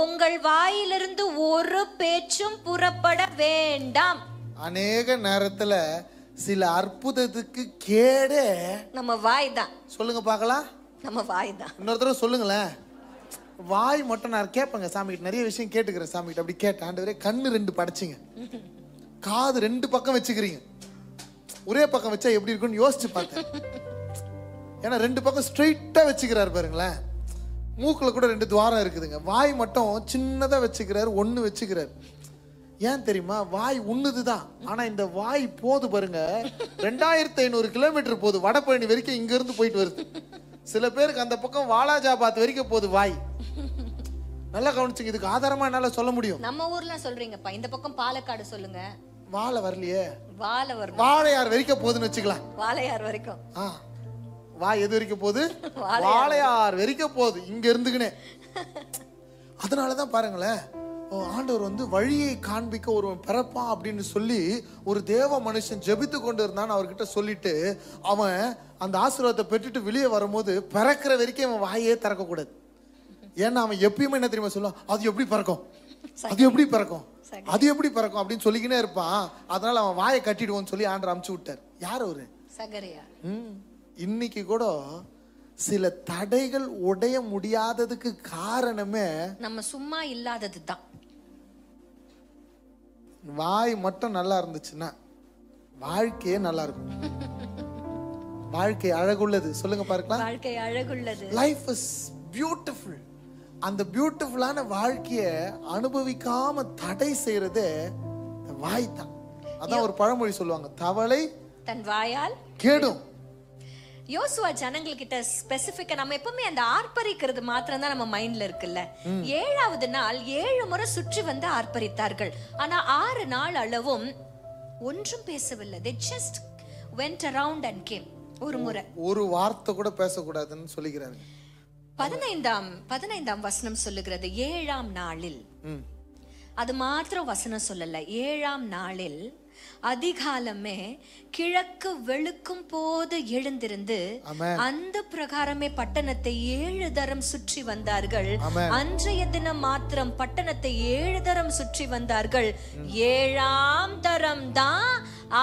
உங்கள் வாயிலிருந்து ஒரு பேச்சும் புறப்பட வேண்டாம். அநேக நேரத்துல சில அற்புதத்துக்கு கேடே நம்ம வாய் தான். சொல்லுங்க பார்க்கலாம். நம்ம வாய் தான். இன்னொரு தடவை சொல்லுங்களேன். வாய் மட்டும் நான் கேட்பேங்க சாமி கிட்ட. நிறைய விஷயம் கேட்டுக்கிறேன் சாமி கிட்ட. அப்படி கேட்டேன். ஆண்டவரே, கண்ணு 2 படைச்சிங்க, காது 2 பக்கம் வச்சுக்கிறீங்க. ஒரே பக்கம் வச்சா எப்படி இருக்குன்னு யோசிச்சு பார்த்தேன். ஏன்னா 2 பக்கம் ஸ்ட்ரெயிட்டா வச்சுக்கிறாரு பாருங்களேன். மூக்குல கூட 2 துவாரம் இருக்குதுங்க. வாய் மட்டும் சின்னதா வச்சுக்கிறாரு, 1 வச்சுக்கிறாரு. ஏன் தெரியுமா? வாய் உண்ணுதுதான். ஆனா இந்த வாய் போது பாருங்க, 2500 கிலோமீட்டர் போகுது. வடபழனி வரைக்கும் இங்க இருந்து போயிட்டு வருது. சில பேருக்கு அந்த பக்கம் வாலாஜாபாத் வரைக்கும் போகுது வாய். நல்லா கவனிச்சுங்க. இதுக்கு ஆதாரமா என்னால சொல்ல முடியும். நம்ம ஊர்ல சொல்றீங்கப்பா, இந்த பக்கம் பாலக்காடு சொல்லுங்க. வாழை வரலையே. வாழை வரும். வாழையார் வரைக்கும் போகுதுன்னு வச்சுக்கலாம். வாழையார் வரைக்கும். வாய் எது வரைக்கும் போகுது? வாழையார் வரைக்கும் போகுது இங்க இருந்துக்குனே. அதனாலதான் பாருங்களேன், ஆண்டவர் வந்து வழியை காண்பிக்க ஒருவன் பிறப்பான் அப்படின்னு சொல்லி ஒரு தேவ மனுஷன் ஜெபித்து கொண்டு இருந்தான்னு அவர்கிட்ட சொல்லிட்டு, அவன் அந்த ஆசீர்வாதத்தை பெற்றுட்டு வெளியே வரும்போது பிறக்கிற வரைக்கும் அவன் வாயே திறக்க கூடாது. ஏன்னா அவன் எப்பயுமே என்ன தெரியுமா சொல்லுவான்? அது எப்படி பிறக்கும், அது எப்படி பிறக்கும், அது எப்படி பிறக்கும் அப்படின்னு சொல்லிக்கினே இருப்பான். அதனால அவன் வாயை கட்டிடுவோன்னு சொல்லி ஆண்டவர் அமுச்சு விட்டார். யார் அவரு? சகரியா. இன்னைக்கு கூட சில தடைகள் உடைய முடியாததுக்கு காரணமே நம்ம சும்மா இல்லாதது தான். வாய் மட்டும் நல்லா இருந்துச்சுன்னா வாழ்க்கையே நல்லா இருக்கும். வாழ்க்கை அழகுள்ளது. சொல்லுங்க பார்க்கலாம். வாழ்க்கை அழகுள்ளது. Life is beautiful. அந்த பியூட்டிஃபுல்லான வாழ்க்கைய அனுபவிக்காம தடை செய்யறது வாய் தான். அதான் ஒரு பழமொழி சொல்லுவாங்க, தவளை தன் வாயால் கேடும். யோசுவா ஜனங்கள்கிட்ட ஸ்பெசிபிக்கா, நம்ம எப்பவுமே அந்த ஆர்ப்பரிக்கிறது மாத்திரம் தான் நம்ம மைண்ட்ல இருக்குல்ல. 7வது நாள் 7 முறை சுற்றி வந்து ஆர்ப்பரித்தார்கள். ஆனா 6 நாள் அளவும் ஒன்றும் பேசவில்லை. They just went around and came. ஒரு முறை ஒரு வார்த்தை கூட பேசக்கூடாதுன்னு சொல்லிக்கிறாரு. 15ஆம் வசனம் சொல்லுகிறது, 7ஆம் நாளில். அது மாத்திரம் வசனம் சொல்லல. 7ஆம் நாளில் அதிகாலமே கிழக்கு வெளுக்கும் போது எழுந்திருந்து அந்த பிரகாரமே பட்டணத்தை 7 தரம் சுற்றி வந்தார்கள். அன்றைய தினம் மாத்திரம் பட்டணத்தை 7 தரம் சுற்றி வந்தார்கள். 7ஆம் தரம் தான்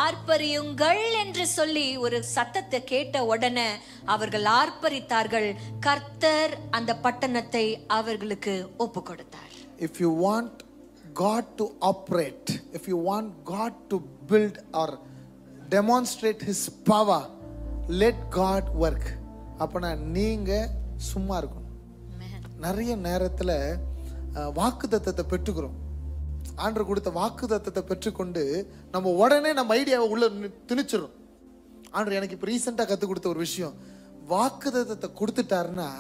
ஆர்ப்பரியுங்கள் என்று சொல்லி ஒரு சத்தத்தை கேட்ட உடனே அவர்கள் ஆர்ப்பரித்தார்கள். கர்த்தர் அந்த பட்டணத்தை அவர்களுக்கு ஒப்பு கொடுத்தார். If you want God to operate, if you want God to build or demonstrate His power, let God work. அப்பனா நீங்க சும்மா இருக்கணும். நிறைய நேரத்துல வாக்குத்தத்தத்தை பெற்றுக்கிறோம். ஆண்டவர் கொடுத்த வாக்குத்தத்தத்தை பெற்றுக்கொண்டு நம்ம உடனே நம்ம ஐடியாவை உள்ள திணிச்சிடும். ஆண்டவர் எனக்கு இப்போ ரீசெண்டாக கற்றுக் கொடுத்த ஒரு விஷயம், வாக்குத்தத்தத்தை கொடுத்துட்டாருன்னா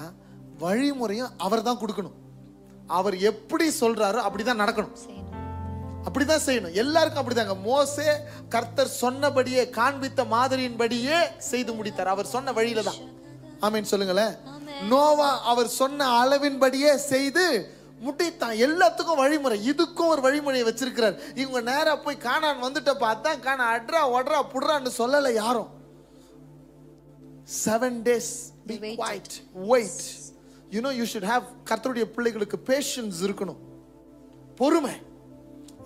வழிமுறையும் அவர் தான் கொடுக்கணும். அவர் எப்படி சொல்றாரோ அப்படிதான் நடக்கணும், அப்படிதான் செய்யணும். எல்லாருக்கும் அப்படிதாங்க. மோசே கர்த்தர் சொன்னபடியே, காண்பித்த மாதிரியின்படியே செய்து முடித்தார். அவர் சொன்ன வழியில தான். ஆமீன் சொல்லுங்களேன். நோவா அவர் சொன்ன அளவின்படியே செய்து முடித்தான். எல்லாத்துக்கும் வழிமுறை, இதுக்கும் ஒரு வழிமுறையை வச்சிருக்கிறார். இவங்க நேரா போய் கானான் வந்துட்டப்ப அதான் காணா அட்ரா ஒட்ரா புட்றான்னு சொல்லல யாரும். 7 days be quiet, wait. You know, you should have, கர்த்தருடைய பிள்ளைகளுக்கு பேஷன்ஸ் இருக்கணும், பொறுமை.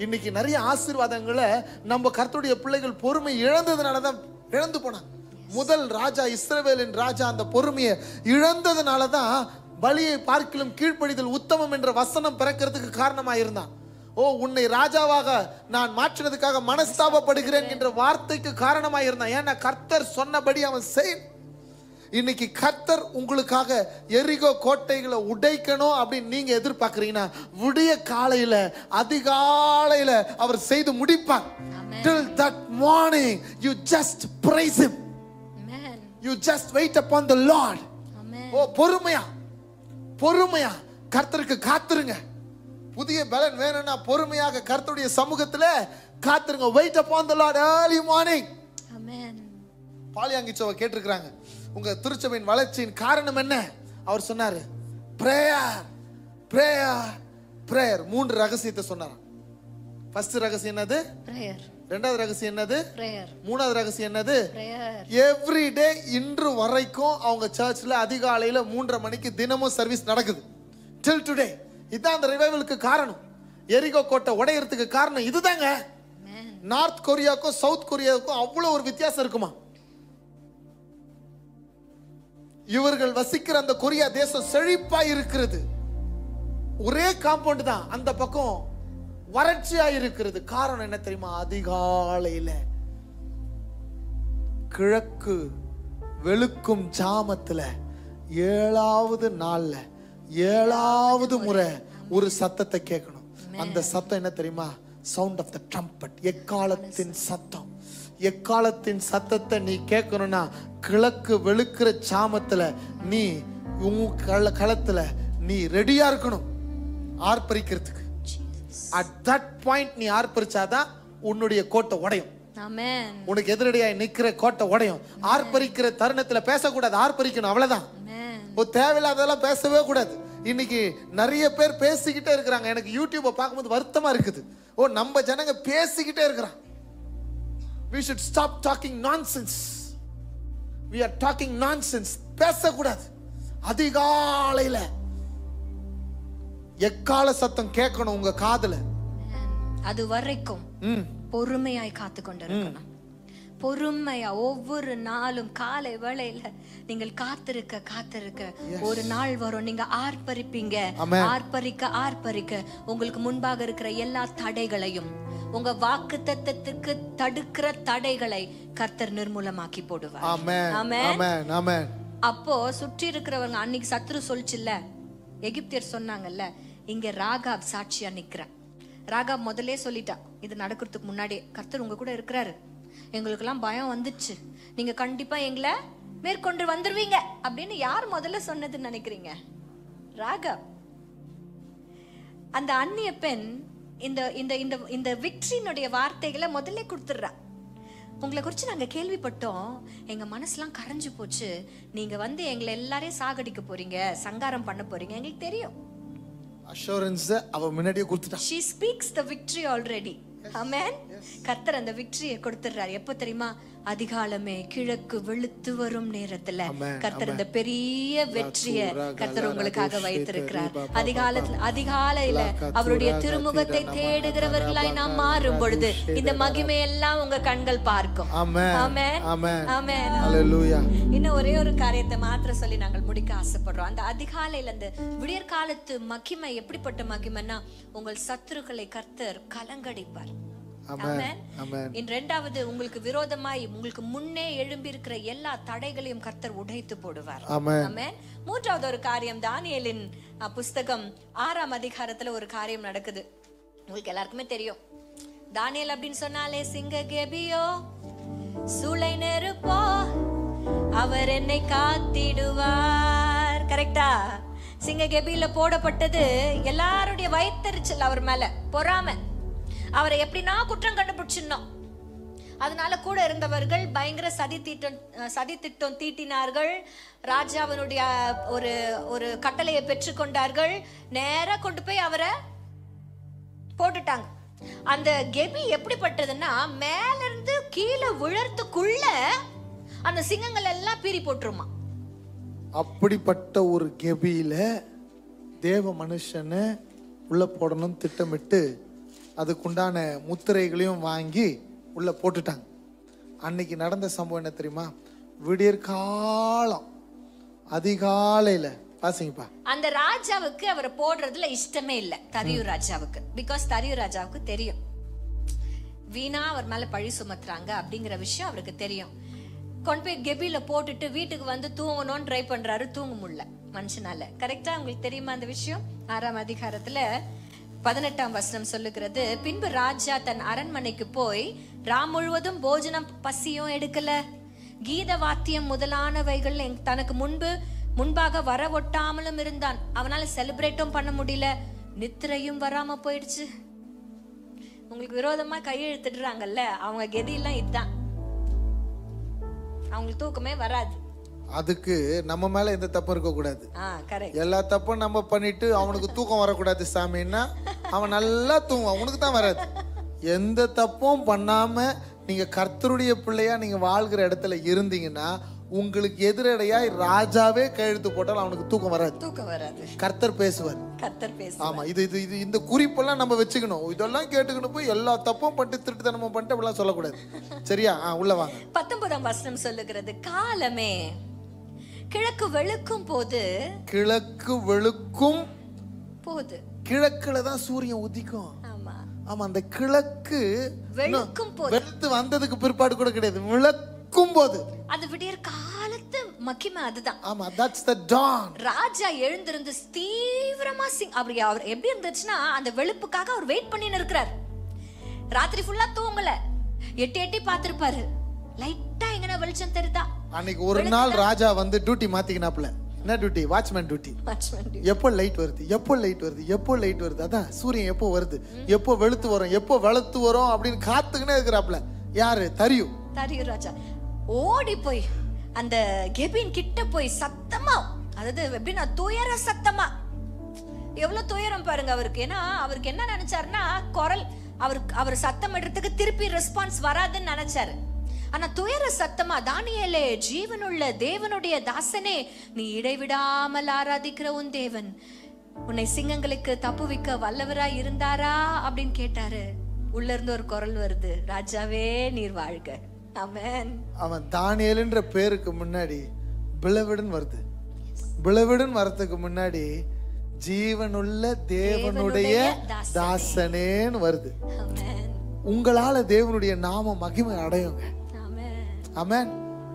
இன்னைக்கு நிறைய ஆசீர்வாதங்களை நம்ம கர்த்தருடைய பிள்ளைகள் பொறுமை இழந்ததுனால தான் இழந்து போனாங்க. முதல் ராஜா, இஸ்ரவேலின் ராஜா, அந்த பொறுமையை இழந்ததுனால தான் பலியை பார்க்கிலும் கீழ்ப்படிதல் உத்தமம் என்ற வசனம் பிறக்கிறதுக்கு காரணமா இருந்தான். ஓ, உன்னை ராஜாவாக நான் மாற்றினதுக்காக மனஸ்தாபப்படுகிறேன் என்ற வார்த்தைக்கு காரணமா இருந்தான். ஏன்னா கர்த்தர் சொன்னபடி அவன் செய். இன்னைக்கு கர்த்தர் உங்களுக்காக எரிகோ கோட்டைகளை உடைக்கணும் அப்படின்னு நீங்க எதிர்பார்க்கிறீங்கன்னா விடிய காலையில அதிகாலையில அவர் செய்து முடிப்பார். Till that morning you just praise him. Amen. You just wait upon the Lord. Amen. ஓ, பொறுமையா கர்த்தருக்கு காத்துருங்க. புதிய பலன் வேணும்னா பொறுமையாக கர்த்தருடைய சமூகத்துல காத்துருங்க. Wait upon the Lord early morning. Amen. பாலியாங்கிச்சோவை கேட்டிருக்கிறாங்க, உங்க திருச்சபையின் வளர்ச்சியின் காரணம் என்ன? அவர் சொன்னாரு, பிரேயர் பிரேயர் பிரேயர். 3 ரகசியத்தை சொன்னார். ஃபர்ஸ்ட் ரகசியம் என்னது? பிரேயர். இரண்டாவது ரகசியம் என்னது? பிரேயர். மூணாவது ரகசியம் என்னது? பிரேயர். எவ்ரி டே இன்று வரைக்கும் அவங்க சர்ச்ல அதிகாலையில 3:30 மணிக்கு தினமும் சர்வீஸ் நடக்குது. Till today. இதுதான் அந்த ரிவைவலுக்கு காரணம். எரிகோ கோட்டை உடையறதுக்கு காரணம் இதுதாங்க. நார்த் கொரியாவுக்கும் சவுத் கொரியாவுக்கும் அவ்வளவு ஒரு வித்தியாசம் இருக்குமா? இவர்கள் வசிக்கிற அந்த கொரியா தேசம் செழிப்பா இருக்கிறது. ஒரே காம்பவுண்ட் தான், அந்த பக்கம் வறட்சியா இருக்கிறது. காரணம் என்ன தெரியுமா? அதிகாலையில கிழக்கு வெளுக்கும் ஜாமத்துல 7வது நாள்ல 7வது முறை ஒரு சத்தத்தை கேட்கணும். அந்த சத்தம் என்ன தெரியுமா? சவுண்ட் ஆஃப் த ட்ரம்பட், எக்காலத்தின் சத்தம். எக்காலத்தின் சத்தத்தை நீ கேட்கணும்னா கிழக்கு வெளுக்கிற சாமத்துல நீ களத்துல நீ ரெடியா இருக்கணும் ஆர்ப்பரிக்கிறதுக்கு. அட் தட் பாயிண்ட் நீ ஆர்ப்பரிச்சாதான் உன்னுடைய கோட்டை உடையும். உனக்கு எதிரடியா நிக்கிற கோட்டை உடையும். ஆர்ப்பரிக்கிற தருணத்துல பேசக்கூடாது, ஆர்ப்பரிக்கணும், அவ்வளவுதான். தேவையில்லாதெல்லாம் பேசவே கூடாது. இன்னைக்கு நிறைய பேர் பேசிக்கிட்டே இருக்கிறாங்க. எனக்கு யூடியூபை பார்க்கும்போது வருத்தமா இருக்குது. ஓ, நம்ம ஜனங்க பேசிக்கிட்டே இருக்கிறாங்க. We should stop talking nonsense. We are talking nonsense. பேசக்கூடாது. அதிகாலையில எக்கால சத்தம் கேட்கணும் உங்க காதுல. அது வரைக்கும் பொறுமையாய் காத்து கொண்டிருக்கணும். பொறுமையா ஒவ்வொரு நாளும் காலை வேளையில நீங்கள் காத்திருக்க ஒரு நாள் வரும், நீங்க ஆர்ப்பரிப்பீங்க. ஆர்ப்பரிக்க உங்களுக்கு முன்பாக இருக்கிற எல்லா தடைகளையும், உங்க வாக்குத்தத்தத்துக்கு தடுக்கிற தடைகளை கர்த்தர் நிர்மூலமாக்கி போடுவார். ஆமென். அப்போ சுற்றி இருக்கிறவங்க, அன்னைக்கு சத்ரு சொல்லிச்சுல்ல, எகிப்தியர் சொன்னாங்கல்ல, இங்க ராகாப் சாட்சியா நிக்கிற. ராகா முதல்ல சொல்லிட்டா, இது நடக்கிறதுக்கு முன்னாடியே, கர்த்தர் உங்க கூட இருக்கிறாரு, எங்களுக்கெல்லாம் பயம் வந்துச்சு, நீங்க கண்டிப்பா எங்களை மேற்கொண்டு வந்துருவீங்க அப்படின்னு யார் முதல்ல சொன்னதுன்னு நினைக்கிறீங்க? ராகா. அந்த அந்நிய பெண் இந்த இந்த இந்த இந்த விக்டரினுடைய வார்த்தைகளை முதல்ல கொடுத்துடுறா. உங்களை குறித்து நாங்கள் கேள்விப்பட்டோம், எங்கள் மனசுலாம் கரைஞ்சு போச்சு, நீங்கள் வந்து எங்களை எல்லாரையும் சாகடிக்க போறீங்க, சங்காரம் பண்ண போறீங்க, எங்களுக்கு தெரியும். அஷூரன்ஸ் அவ முன்னாடியே கொடுத்துட்டா. She speaks the victory already. Amen. கர்த்தர் அந்த விக்டரியை கொடுத்துறாரு. எப்போ தெரியுமா? அதிகாலமே கிழக்கு வெளுத்து வரும் நேரத்துல கர்த்தர் இந்த பெரிய வெற்றியை கர்த்தர் உங்களுக்காக வைத்திருக்கிறார். அதிகாலையில அவருடைய திருமுகத்தை தேடுகிறவர்களாய் நாம் மாறும் பொழுது இந்த மகிமையெல்லாம் உங்க கண்கள் பார்க்கும். ஆமென். ஆமென். ஹalleluya. இன்னும் ஒரே ஒரு காரியத்தை மாத்திரம் சொல்லி நாங்கள் முடிக்க ஆசைப்படுறோம். அந்த அதிகாலையில அந்த விடியற் காலத்து மகிமை எப்படிப்பட்ட மகிமைன்னா, உங்கள் சத்துருக்களை கர்த்தர் கலங்கடிப்பார். இரண்டாவது, உங்களுக்கு விரோதமாய் உங்களுக்கு முன்னே எழும்பி இருக்கிற எல்லா தடைகளையும் கர்த்தர் உடைத்து போடுவார். ஆமென். மூன்றாவது ஒரு காரியம், தானியேலின் புஸ்தகம் 6ஆம் அதிகாரத்துல ஒரு காரியம் நடக்குது. உங்களுக்கு எல்லாருக்குமே தெரியும். தானியேல் அப்படின்னு சொன்னாலே சிங்க கெபியோ சூளை நெருப்போ அவர் என்னை காத்திடுவார். கரெக்டா? சிங்க கெபியில போடப்பட்டது எல்லாருடைய வயித்தெரிச்சல் அவர் மேல, பொறாமை, அவரை எப்படின்னா குற்றம் கண்டுபிடிச்சிடணும். அதனால கூட இருந்தவர்கள் பயங்கர சதி திட்டம் தீட்டினார்கள். ராஜாவினுடைய ஒரு ஒரு கட்டளையை பெற்றுக்கொண்டார்கள். நேரா கொண்டு போய் அவரை போட்டுட்டாங்க. அந்த கெபி எப்படிப்பட்டதுன்னா, மேல இருந்து கீழே விழறதுக்குள்ள அந்த சிங்கங்கள் எல்லாம் பீறி போட்டுருமா. அப்படிப்பட்ட ஒரு கெபியில தேவ மனுஷனை உள்ள போடணும் திட்டமிட்டு அதுக்குண்டான முத்திரைகளையும் வாங்கி உள்ள போட்டுட்டாங்க. அன்னைக்கு நடந்த சம்பவம் என்ன தெரியுமா? விடியற் காலம் அதிகாலையில வாசிங்கப்பா. அந்த ராஜாவுக்கு அவரை போடுறதுல இஷ்டமே இல்லை, தரியு ராஜாவுக்கு. பிகாஸ் தரியு ராஜாவுக்கு தெரியும் வீணா அவர் மேல பழி சுமத்துறாங்க அப்படிங்கிற விஷயம் அவருக்கு தெரியும். கொண்டு போய் கெபில போட்டுட்டு வீட்டுக்கு வந்து தூங்கணும்னு ட்ரை பண்றாரு, தூங்க முடியல மனுஷனால. கரெக்டா? உங்களுக்கு தெரியுமா அந்த விஷயம்? 6ஆம் அதிகாரத்துல 18ஆம் வசனம் சொல்லுகிறது, பின்பு ராஜா தன் அரண்மனைக்கு போய் ராம் முழுவதும் போஜனம் பசியும் எடுக்கல, கீத வாத்தியம் முதலானவைகள் தனக்கு முன்பாக வர ஒட்டாமலும் இருந்தான். அவனால செலிப்ரேட்டும் பண்ண முடியல, நித்திரையும் வராம போயிடுச்சு. உங்களுக்கு விரோதமா கையெழுத்துடுறாங்கல்ல, அவங்க கெதியெல்லாம் இதுதான், அவங்களுக்கு தூக்கமே வராது. அதுக்கு நம்ம மேல எந்த தப்பும் இருக்க கூடாது. எல்லா தப்பும் நம்ம பண்ணிட்டு அவனுக்கு தூக்கம் வரக்கூடாது சாமின்னா அவன் நல்லா தூங்குவான், அவனுக்கு தான் வராது. எந்த தப்பும் பண்ணாம நீங்க கர்த்தருடைய பிள்ளையா நீங்க வாழ்கிற இடத்துல இருந்தீங்கன்னா உங்களுக்கு எதிரடையாய் ராஜாவே கையெழுத்து போட்டாலும் அவனுக்கு தூக்கம் வராது. கர்த்தர் பேசுவார். ஆமா, இது இது இது இந்த குறிப்பெல்லாம் நம்ம வச்சுக்கணும். இதெல்லாம் கேட்டுக்கணும். போய் எல்லா தப்பும் பண்ணிட்டு திருட்டுத்தனமும் பண்ணிட்டு அப்படிலாம் சொல்லக்கூடாது. சரியா? உள்ள வாங்க. 19ஆம் வசனம் சொல்லுகிறது, காலமே கிழக்கு வெளுக்கும் போது, கிழக்கு வெளுக்கும் போது, கிழக்குல தான் சூரியன் உதிக்கும். ஆமா, அந்த கிழக்கு வெளுக்கும் போது, வெளுத்து வந்ததுக்கு பிற்பாடு கூட கிடையாது, விளக்கும் போது, அது விடியற் காலத்து மகிமை அதுதான். ஆமா, that's the dawn. ராஜா எழுந்திருந்து தீவிரமா அவர் எப்படி இருந்துச்சுன்னா, அந்த வெளுப்புக்காக அவர் வெயிட் பண்ணின்னு இருக்கிறார். ராத்திரி ஃபுல்லா தூங்கல, எட்டி பார்த்திருப்பாரு, லைட்டா எங்கனா வெளிச்சம் தெரியுதா. அன்னைக்கு ஒரு நாள் ராஜா வந்து டியூட்டி மாத்திக்கினாப்ல. என்ன டியூட்டி? Watchman duty. எப்போ லைட் வருது, அதான் சூரியன் எப்போ வருது, எப்போ வெளுத்து வரும் அப்படின்னு காத்துக்கினே இருக்கிறாப்ல. யாரு? தரியு ராஜா ஓடி போய் அந்த கெபின் கிட்ட போய் சத்தமா, அதாவது எப்படின்னா துயர சத்தமா, எவ்வளவு துயரம் பாருங்க அவருக்கு. ஏன்னா அவருக்கு என்ன நினைச்சாருன்னா, குரல் அவர் சத்தம் இடுறதுக்கு திருப்பி ரெஸ்பான்ஸ் வராதுன்னு நினைச்சாரு. ஆனா துயர சத்தமா, தானியேலே, ஜீவனுள்ள தேவனுடைய தாசனே, நீ இடைவிடாமல் ஆராதிக்கிற உன் தேவன் உன்னை சிங்கங்களுக்கு தப்புவிக்க வல்லவராய் இருந்தாரா அப்படின்னு கேட்டாரு. உள்ள இருந்து ஒரு குரல் வருது, ராஜாவே நீர் வாழ்க. ஆமென். அவன் தானியேல்ன்ற பேருக்கு முன்னாடி பிளவிடன் வருது. பிளவிடன் வரதுக்கு முன்னாடி ஜீவனுள்ள தேவனுடைய தாசனேன்னு வருது. உங்களால தேவனுடைய நாம மகிமை அடையுங்க. ஆமென்.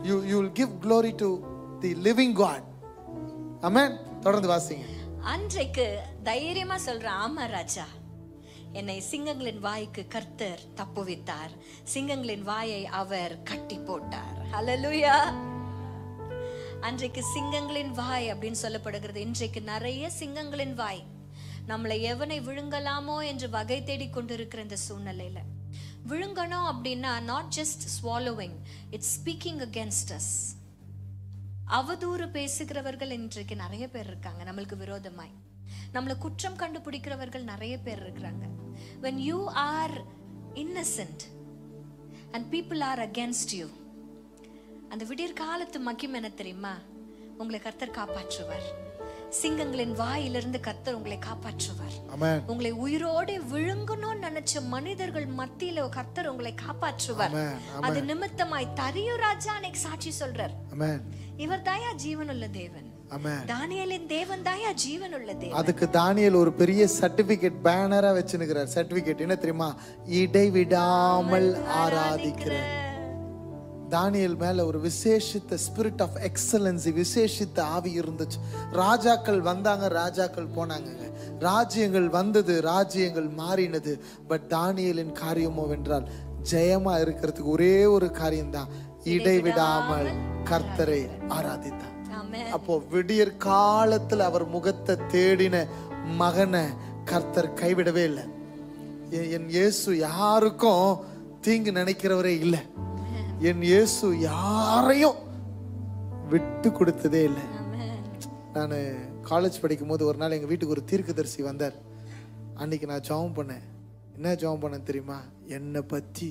You will give glory to the living God. ஆமென். தொடர்ந்து வாசிங்க. அன்றைக்கு தைரியமா சொல்ற, ஆமா ராஜா, என்னை சிங்கங்களின் வாய்க்கு கர்த்தர் தப்புவித்தார், சிங்கங்களின் வாயை அவர் கட்டி போட்டார். ஹல்லேலூயா. அன்றைக்கு சிங்கங்களின் வாய் அப்படின்னு சொல்லப்படுகிறது. இன்றைக்கு நிறைய சிங்கங்களின் வாய் நம்மளை எவனை விழுங்கலாமோ என்று வகை தேடி கொண்டிருக்கிற இந்த சூழ்நிலையில விழுங்கணும் அப்படின்னா not just swallowing, it's speaking against us. அவதூறு பேசுகிறவர்கள் இன்றைக்கு நிறைய பேர் இருக்காங்க. நம்மளுக்கு விரோதமாய் நம்மளை குற்றம் கண்டுபிடிக்கிறவர்கள் நிறைய பேர் இருக்கிறாங்க. when you are innocent and people are against you, அந்த விடியற் காலத்து மகிமை என்ன தெரியுமா? உங்களை கர்த்தர் காப்பாற்றுவார். சிங்கங்களின் வாயிலிருந்து கர்த்தர் உங்களை காப்பாற்றுவார். உங்களை உயிரோடு விழுங்கணும்னு நினைச்ச மனிதர்கள் மத்தியில கர்த்தர் உங்களை காப்பாற்றுவார். அது நிமித்தமாய் தரியு ராஜா அன்னைக்கு சாட்சி சொல்றார், இவர் தாயா ஜீவனுள்ள தேவன், தானியேலின் தேவன் தாயா ஜீவனுள்ள தேவன். அதுக்கு தானியேல் ஒரு பெரிய சர்டிபிகேட் பேனரா வச்சிருக்கிறார். சர்டிபிகேட் என்ன தெரியுமா? இடைவிடாமல் ஆராதிக்கிறார். தானியேல் மேல ஒரு விசேஷித்த ஸ்பிரிட் ஆஃப் எக்ஸலன்சி, விசேஷித்த ஆவி இருந்துச்சு. ராஜாக்கள் வந்தாங்க, ராஜாக்கள் போனாங்க, ராஜ்யங்கள் வந்தது, ராஜ்யங்கள் மாறினது. பட் தானியேலின் காரியமோ வென்றால் ஜெயமா இருக்கிறதுக்கு ஒரே ஒரு காரியம்தான், இடைவிடாமல் கர்த்தரை ஆராதித்தார். அப்போ விடியற் காலத்துல அவர் முகத்தை தேடின மகனை கர்த்தர் கைவிடவே இல்லை. என் இயேசு யாருக்கும் தீங்கு நினைக்கிறவரே இல்லை. என் இயேசு யாரையும் விட்டு கொடுத்ததே இல்லை. நான் காலேஜ் படிக்கும் போது ஒரு நாள் எங்க வீட்டுக்கு ஒரு தீர்க்கதரிசி வந்தார். அன்னைக்கு நான் ஜெபம் பண்ணேன். என்ன ஜெபம் பண்ணேன் தெரியுமா? என்னை பத்தி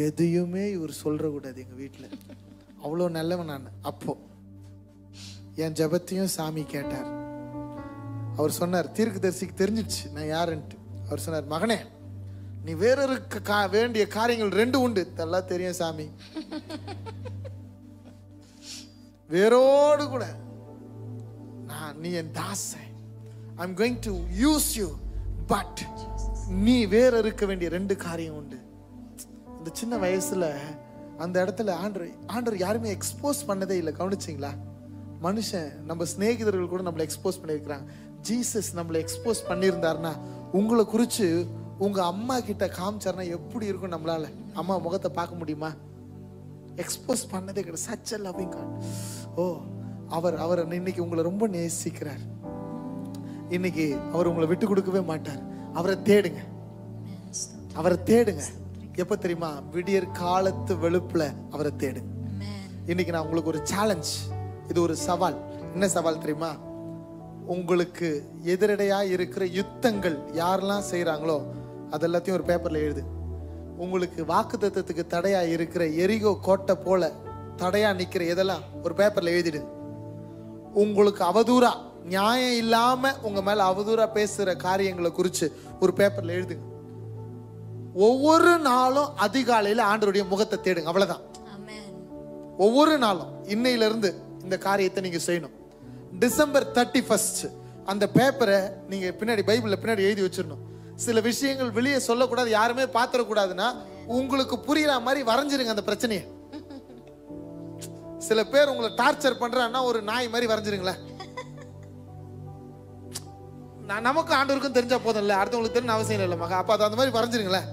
எதையுமே இவர் சொல்ற கூடாது எங்க வீட்டுல. அவ்வளோ நல்லவன் நான். அப்போ என் ஜெபத்தையும் சாமி கேட்டார். அவர் சொன்னார், தீர்க்கதரிசிக்கு தெரிஞ்சிச்சு நான் யாருன்ட்டு. அவர் சொன்னார், மகனே நீ வேறொரு வேண்டிய காரியங்கள் 2 உண்டு. எல்லாம் தெரியும் சாமி. வேரோடு கூட நீ என் தாசன், I'm going to use you, but நீ வேற இருக்க வேண்டிய 2 காரியம் உண்டு. இந்த சின்ன வயசுல அந்த இடத்துல ஆண்டவர் யாருமே எக்ஸ்போஸ் பண்ணதே இல்லை. கவனிச்சிங்களா? மனுஷன் நம்ம சிநேகிதர்கள் கூட நம்மளை எக்ஸ்போஸ் பண்ணியிருக்கிறாங்க. ஜீசஸ் நம்மளை எக்ஸ்போஸ் பண்ணியிருந்தாருன்னா உங்களை குறிச்சு உங்க அம்மா கிட்ட காமிச்சாருன்னா எப்படி இருக்கும்? நம்மளால அம்மா முகத்தை பார்க்க முடியுமா? எக்ஸ்போஸ் பண்ணதே கிடையாது. such a loving God. ஓ, அவர் இன்னைக்கு உங்களை ரொம்ப நேசிக்கிறார். இன்னைக்கு அவர் உங்களை விட்டு கொடுக்கவே மாட்டார். அவரை தேடுங்க, அவரை தேடுங்க. எப்ப தெரியுமா? விடியற் காலத்து வெளுப்புல அவரை தேடுங்க. இன்னைக்கு நான் உங்களுக்கு ஒரு சேலஞ்ச், இது ஒரு சவால். என்ன சவால் தெரியுமா? உங்களுக்கு எதிரடையா இருக்கிற யுத்தங்கள் யாரெல்லாம் செய்யறாங்களோ அதெல்லாத்தையும் ஒரு பேப்பர்ல எழுது. உங்களுக்கு வாக்குத்தத்தத்துக்கு தடையா இருக்கிற எரிகோ கோட்டை போல தடையா நிக்கிற எதெல்லாம் ஒரு பேப்பர்ல எழுதிடு. உங்களுக்கு அவதூறா, நியாயம் இல்லாம உங்க மேல அவதூறா பேசுற காரியங்களை குறிச்சு ஒரு பேப்பர்ல எழுதுங்க. ஒவ்வொரு நாளும் அதிகாலையில ஆண்டவருடைய முகத்தை தேடுங்க. அவ்வளவுதான். ஒவ்வொரு நாளும் இன்னையில இருந்து இந்த காரியத்தை நீங்க செய்யணும். டிசம்பர் 31 அந்த பேப்பரை நீங்க பின்னாடி பைபிள்ல பின்னாடி எழுதி வச்சிடணும். சில விஷயங்கள் வெளியே சொல்லக்கூடாது, யாருமே பாத்திரக்கூடாதுன்னா உங்களுக்கு புரியுற மாதிரி வரைஞ்சிருங்க அந்த பிரச்சனையை. சில பேர் உங்களை டார்ச்சர் பண்றான்னா ஒரு நாய் மாதிரி வரைஞ்சிருங்களேன். நமக்கு ஆண்டவருக்கும் தெரிஞ்சா போதும் இல்ல, அடுத்தவங்களுக்கு தெரிஞ்ச அவசியம் இல்லை மகா. அப்ப அது அந்த மாதிரி வரைஞ்சிருங்களேன்.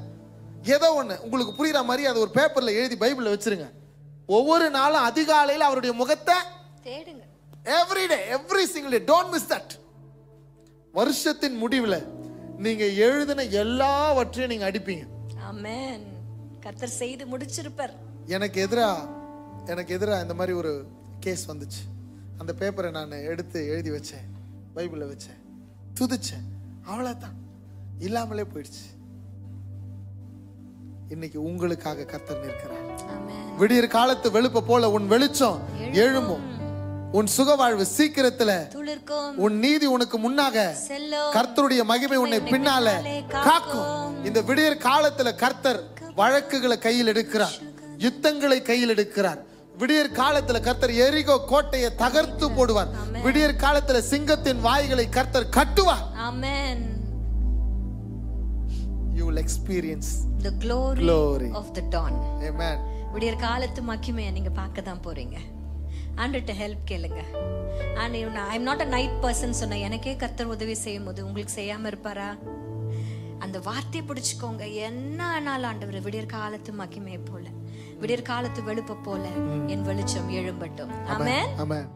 ஏதோ ஒண்ணு உங்களுக்கு புரியுற மாதிரி அது ஒரு பேப்பர்ல எழுதி பைபிள்ல வச்சிருங்க. ஒவ்வொரு நாளும் அதிகாலையில் அவருடைய முகத்தை தேடுங்க. Every day, every single day, don't miss that. வருஷத்தின் முடிவுல நீங்க எழுதின எல்லாவற்றையும் நீங்க அடிப்பீங்க. ஆமென். கர்த்தர் செய்து முடிச்சிருப்பார். எனக்கு எதிரா இந்த மாதிரி ஒரு கேஸ் வந்துச்சு. அந்த பேப்பரை நான் எடுத்து எழுதி வச்சேன், பைபிள்ல வச்சேன், துதிச்சேன். அவ்வளவுதான், இல்லாமலே போயிடுச்சு. இன்னைக்கு உங்களுக்காக கர்த்தர் நிற்கிறார். விடியற் காலத்து வெளுப்ப போல உன் வெளிச்சம் எழும்பும். உன் சுகவாழ்வு சீக்கிரத்துல துளிர்க்கும். உன் நீதி உனக்கு முன்னாக கர்த்தருடைய மகிமை உன்னை பின்னால காக்கும். இந்த விடியற் காலத்துல கர்த்தர் வழக்குகளை கையில் எடுக்கிறார், யுத்தங்களை கையில் எடுக்கிறார். விடியற் காலத்துல கர்த்தர் எரிகோ கோட்டையை தகர்த்து போடுவார். விடியற் காலத்துல சிங்கத்தின் வாய்களை கர்த்தர் கட்டுவார். ஆமென். You will experience the glory of the dawn. Amen. விடியற் காலத்து மகிமையை நீங்க பார்க்க தான் போறீங்க. ஆண்டவர்ட்ட ஹெல்ப் கேளுங்க. I am not a night person சொன்ன எனக்கே கர்த்தர் உதவி செய்யும் போது உங்களுக்கு செய்யாம இருப்பாரா? அந்த வார்த்தையை பிடிச்சுக்கோங்க. என்ன ஆனாலும் ஆண்டவர் விடியற் காலத்து மகிமை போல, விடியற் காலத்து வெளுப்ப போல என் வெளிச்சம் எழும்பட்டும். ஆமென். ஆமென்.